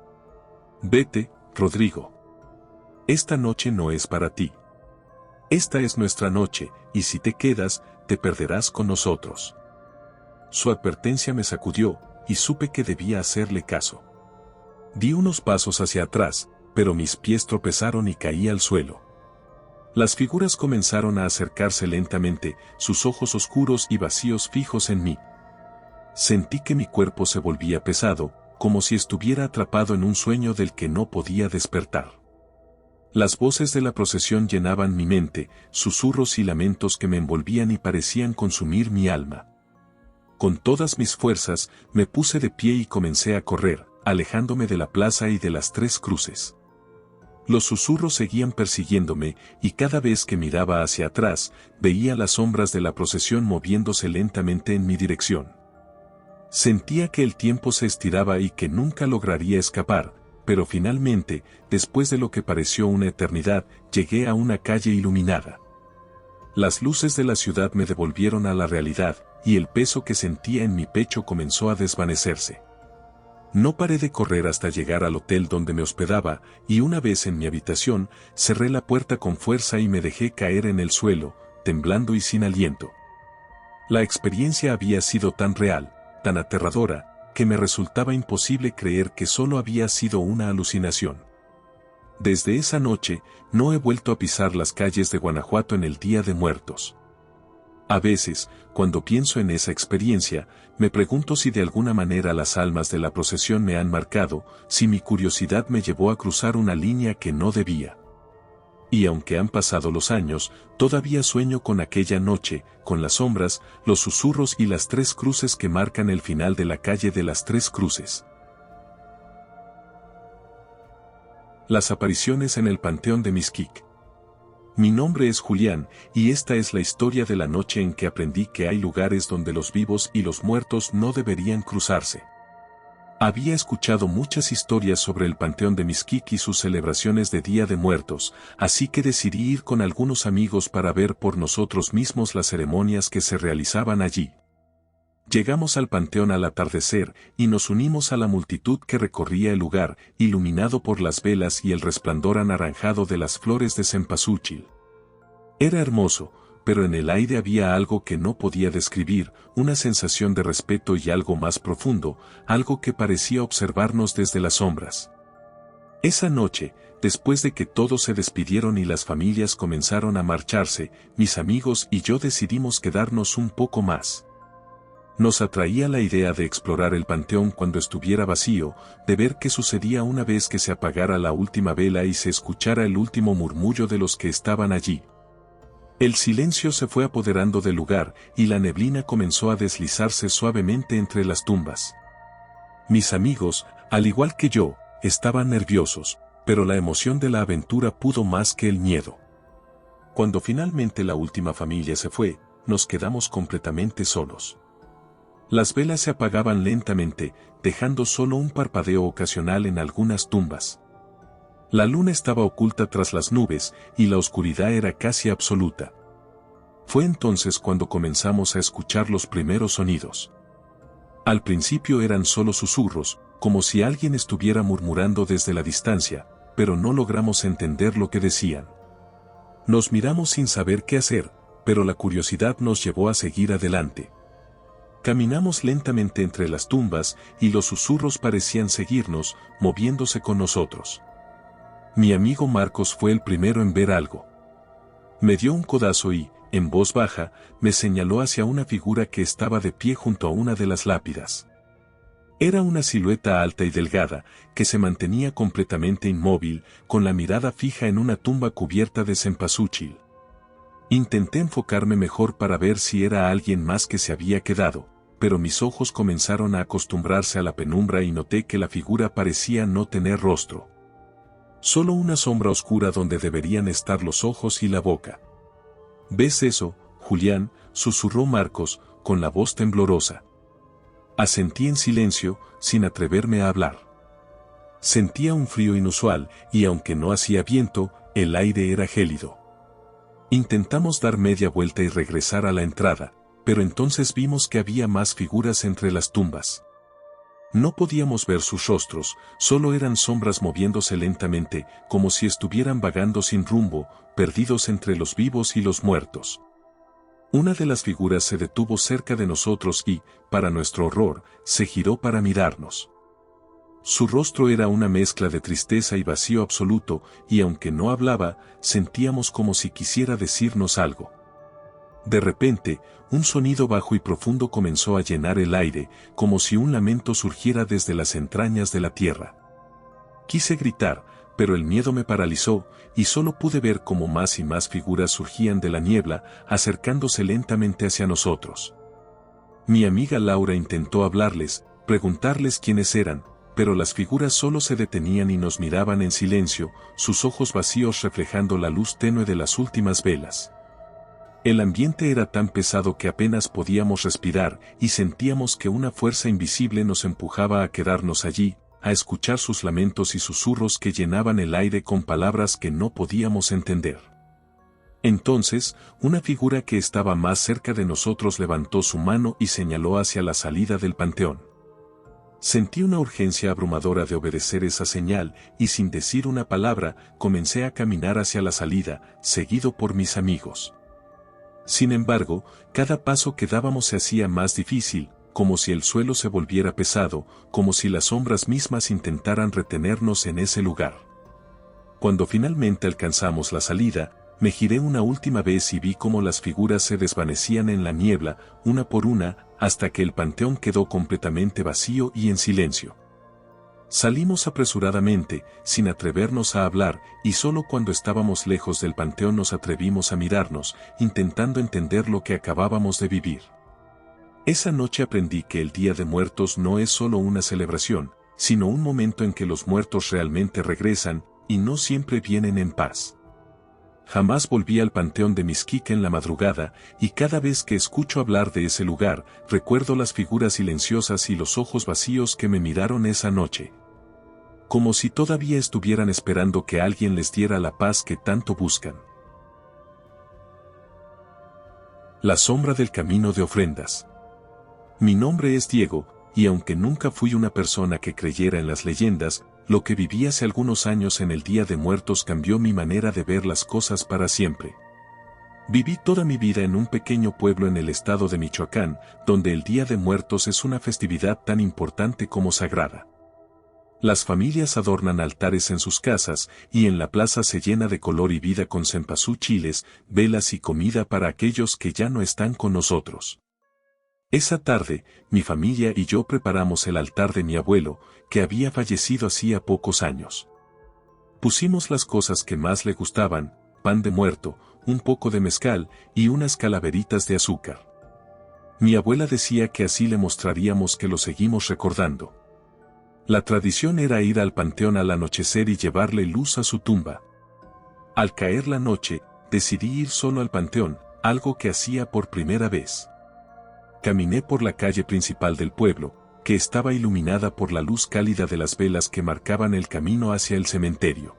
Vete, Rodrigo. Esta noche no es para ti. Esta es nuestra noche, y si te quedas, te perderás con nosotros. Su advertencia me sacudió, y supe que debía hacerle caso. Di unos pasos hacia atrás, pero mis pies tropezaron y caí al suelo. Las figuras comenzaron a acercarse lentamente, sus ojos oscuros y vacíos fijos en mí. Sentí que mi cuerpo se volvía pesado, como si estuviera atrapado en un sueño del que no podía despertar. Las voces de la procesión llenaban mi mente, susurros y lamentos que me envolvían y parecían consumir mi alma. Con todas mis fuerzas, me puse de pie y comencé a correr, alejándome de la plaza y de las tres cruces. Los susurros seguían persiguiéndome, y cada vez que miraba hacia atrás, veía las sombras de la procesión moviéndose lentamente en mi dirección. Sentía que el tiempo se estiraba y que nunca lograría escapar, pero finalmente, después de lo que pareció una eternidad, llegué a una calle iluminada. Las luces de la ciudad me devolvieron a la realidad, y el peso que sentía en mi pecho comenzó a desvanecerse. No paré de correr hasta llegar al hotel donde me hospedaba, y una vez en mi habitación, cerré la puerta con fuerza y me dejé caer en el suelo, temblando y sin aliento. La experiencia había sido tan real, tan aterradora, que me resultaba imposible creer que solo había sido una alucinación. Desde esa noche, no he vuelto a pisar las calles de Guanajuato en el Día de Muertos. A veces, cuando pienso en esa experiencia, me pregunto si de alguna manera las almas de la procesión me han marcado, si mi curiosidad me llevó a cruzar una línea que no debía. Y aunque han pasado los años, todavía sueño con aquella noche, con las sombras, los susurros y las tres cruces que marcan el final de la calle de las Tres Cruces. Las apariciones en el Panteón de Mixquic. Mi nombre es Julián, y esta es la historia de la noche en que aprendí que hay lugares donde los vivos y los muertos no deberían cruzarse. Había escuchado muchas historias sobre el Panteón de Mixquic y sus celebraciones de Día de Muertos, así que decidí ir con algunos amigos para ver por nosotros mismos las ceremonias que se realizaban allí. Llegamos al panteón al atardecer y nos unimos a la multitud que recorría el lugar, iluminado por las velas y el resplandor anaranjado de las flores de cempasúchil. Era hermoso, pero en el aire había algo que no podía describir, una sensación de respeto y algo más profundo, algo que parecía observarnos desde las sombras. Esa noche, después de que todos se despidieron y las familias comenzaron a marcharse, mis amigos y yo decidimos quedarnos un poco más. Nos atraía la idea de explorar el panteón cuando estuviera vacío, de ver qué sucedía una vez que se apagara la última vela y se escuchara el último murmullo de los que estaban allí. El silencio se fue apoderando del lugar, y la neblina comenzó a deslizarse suavemente entre las tumbas. Mis amigos, al igual que yo, estaban nerviosos, pero la emoción de la aventura pudo más que el miedo. Cuando finalmente la última familia se fue, nos quedamos completamente solos. Las velas se apagaban lentamente, dejando solo un parpadeo ocasional en algunas tumbas. La luna estaba oculta tras las nubes, y la oscuridad era casi absoluta. Fue entonces cuando comenzamos a escuchar los primeros sonidos. Al principio eran solo susurros, como si alguien estuviera murmurando desde la distancia, pero no logramos entender lo que decían. Nos miramos sin saber qué hacer, pero la curiosidad nos llevó a seguir adelante. Caminamos lentamente entre las tumbas, y los susurros parecían seguirnos, moviéndose con nosotros. Mi amigo Marcos fue el primero en ver algo. Me dio un codazo y, en voz baja, me señaló hacia una figura que estaba de pie junto a una de las lápidas. Era una silueta alta y delgada, que se mantenía completamente inmóvil, con la mirada fija en una tumba cubierta de cempasúchil. Intenté enfocarme mejor para ver si era alguien más que se había quedado, pero mis ojos comenzaron a acostumbrarse a la penumbra y noté que la figura parecía no tener rostro. Solo una sombra oscura donde deberían estar los ojos y la boca. ¿Ves eso, Julián?, susurró Marcos, con la voz temblorosa. Asentí en silencio, sin atreverme a hablar. Sentía un frío inusual, y aunque no hacía viento, el aire era gélido. Intentamos dar media vuelta y regresar a la entrada, pero entonces vimos que había más figuras entre las tumbas. No podíamos ver sus rostros, solo eran sombras moviéndose lentamente, como si estuvieran vagando sin rumbo, perdidos entre los vivos y los muertos. Una de las figuras se detuvo cerca de nosotros y, para nuestro horror, se giró para mirarnos. Su rostro era una mezcla de tristeza y vacío absoluto, y aunque no hablaba, sentíamos como si quisiera decirnos algo. De repente, un sonido bajo y profundo comenzó a llenar el aire, como si un lamento surgiera desde las entrañas de la tierra. Quise gritar, pero el miedo me paralizó, y solo pude ver cómo más y más figuras surgían de la niebla, acercándose lentamente hacia nosotros. Mi amiga Laura intentó hablarles, preguntarles quiénes eran, pero las figuras solo se detenían y nos miraban en silencio, sus ojos vacíos reflejando la luz tenue de las últimas velas. El ambiente era tan pesado que apenas podíamos respirar y sentíamos que una fuerza invisible nos empujaba a quedarnos allí, a escuchar sus lamentos y susurros que llenaban el aire con palabras que no podíamos entender. Entonces, una figura que estaba más cerca de nosotros levantó su mano y señaló hacia la salida del panteón. Sentí una urgencia abrumadora de obedecer esa señal y sin decir una palabra, comencé a caminar hacia la salida, seguido por mis amigos. Sin embargo, cada paso que dábamos se hacía más difícil, como si el suelo se volviera pesado, como si las sombras mismas intentaran retenernos en ese lugar. Cuando finalmente alcanzamos la salida, me giré una última vez y vi cómo las figuras se desvanecían en la niebla, una por una, hasta que el panteón quedó completamente vacío y en silencio. Salimos apresuradamente, sin atrevernos a hablar, y solo cuando estábamos lejos del panteón nos atrevimos a mirarnos, intentando entender lo que acabábamos de vivir. Esa noche aprendí que el Día de Muertos no es solo una celebración, sino un momento en que los muertos realmente regresan, y no siempre vienen en paz. Jamás volví al panteón de Mixquic en la madrugada, y cada vez que escucho hablar de ese lugar, recuerdo las figuras silenciosas y los ojos vacíos que me miraron esa noche. Como si todavía estuvieran esperando que alguien les diera la paz que tanto buscan. La sombra del camino de ofrendas. Mi nombre es Diego, y aunque nunca fui una persona que creyera en las leyendas, lo que viví hace algunos años en el Día de Muertos cambió mi manera de ver las cosas para siempre. Viví toda mi vida en un pequeño pueblo en el estado de Michoacán, donde el Día de Muertos es una festividad tan importante como sagrada. Las familias adornan altares en sus casas, y en la plaza se llena de color y vida con cempasúchiles, velas y comida para aquellos que ya no están con nosotros. Esa tarde, mi familia y yo preparamos el altar de mi abuelo, que había fallecido hacía pocos años. Pusimos las cosas que más le gustaban, pan de muerto, un poco de mezcal y unas calaveritas de azúcar. Mi abuela decía que así le mostraríamos que lo seguimos recordando. La tradición era ir al panteón al anochecer y llevarle luz a su tumba. Al caer la noche, decidí ir solo al panteón, algo que hacía por primera vez. Caminé por la calle principal del pueblo, que estaba iluminada por la luz cálida de las velas que marcaban el camino hacia el cementerio.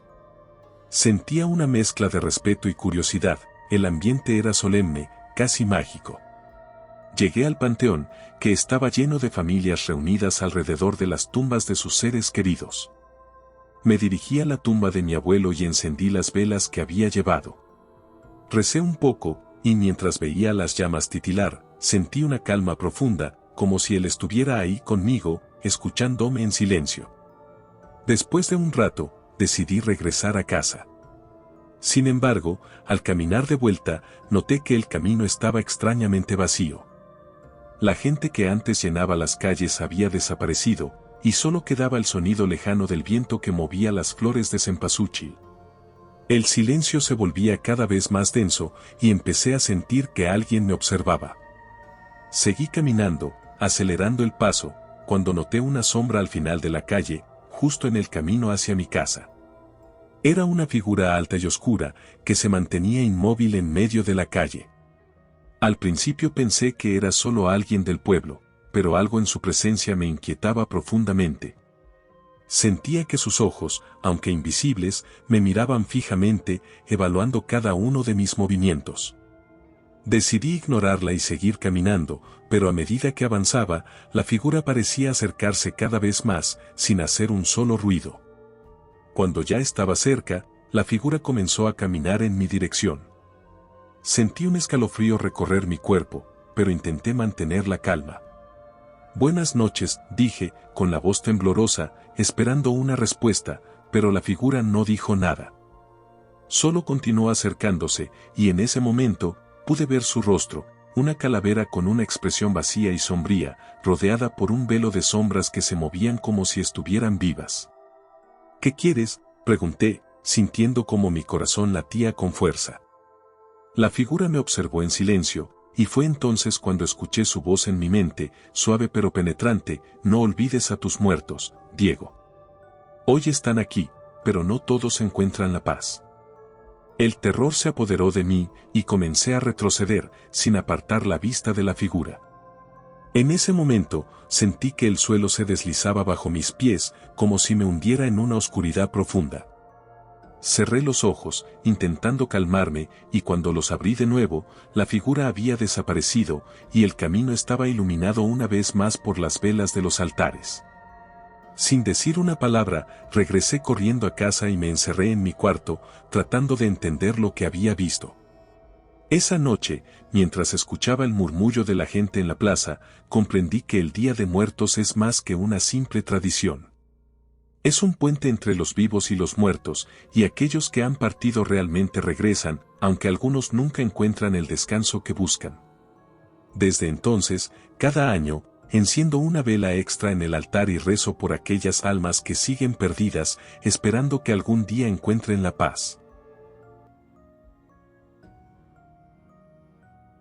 Sentía una mezcla de respeto y curiosidad, el ambiente era solemne, casi mágico. Llegué al panteón, que estaba lleno de familias reunidas alrededor de las tumbas de sus seres queridos. Me dirigí a la tumba de mi abuelo y encendí las velas que había llevado. Recé un poco, y mientras veía las llamas titilar, sentí una calma profunda, como si él estuviera ahí conmigo, escuchándome en silencio. Después de un rato, decidí regresar a casa. Sin embargo, al caminar de vuelta, noté que el camino estaba extrañamente vacío. La gente que antes llenaba las calles había desaparecido, y solo quedaba el sonido lejano del viento que movía las flores de cempasúchil. El silencio se volvía cada vez más denso, y empecé a sentir que alguien me observaba. Seguí caminando, acelerando el paso, cuando noté una sombra al final de la calle, justo en el camino hacia mi casa. Era una figura alta y oscura, que se mantenía inmóvil en medio de la calle. Al principio pensé que era solo alguien del pueblo, pero algo en su presencia me inquietaba profundamente. Sentía que sus ojos, aunque invisibles, me miraban fijamente, evaluando cada uno de mis movimientos. Decidí ignorarla y seguir caminando, pero a medida que avanzaba, la figura parecía acercarse cada vez más, sin hacer un solo ruido. Cuando ya estaba cerca, la figura comenzó a caminar en mi dirección. Sentí un escalofrío recorrer mi cuerpo, pero intenté mantener la calma. «Buenas noches», dije, con la voz temblorosa, esperando una respuesta, pero la figura no dijo nada. Solo continuó acercándose, y en ese momento, pude ver su rostro, una calavera con una expresión vacía y sombría, rodeada por un velo de sombras que se movían como si estuvieran vivas. «¿Qué quieres?», pregunté, sintiendo como mi corazón latía con fuerza. La figura me observó en silencio, y fue entonces cuando escuché su voz en mi mente, suave pero penetrante: «No olvides a tus muertos, Diego. Hoy están aquí, pero no todos encuentran la paz». El terror se apoderó de mí, y comencé a retroceder, sin apartar la vista de la figura. En ese momento, sentí que el suelo se deslizaba bajo mis pies, como si me hundiera en una oscuridad profunda. Cerré los ojos, intentando calmarme, y cuando los abrí de nuevo, la figura había desaparecido, y el camino estaba iluminado una vez más por las velas de los altares. Sin decir una palabra, regresé corriendo a casa y me encerré en mi cuarto, tratando de entender lo que había visto. Esa noche, mientras escuchaba el murmullo de la gente en la plaza, comprendí que el Día de Muertos es más que una simple tradición. Es un puente entre los vivos y los muertos, y aquellos que han partido realmente regresan, aunque algunos nunca encuentran el descanso que buscan. Desde entonces, cada año, enciendo una vela extra en el altar y rezo por aquellas almas que siguen perdidas, esperando que algún día encuentren la paz.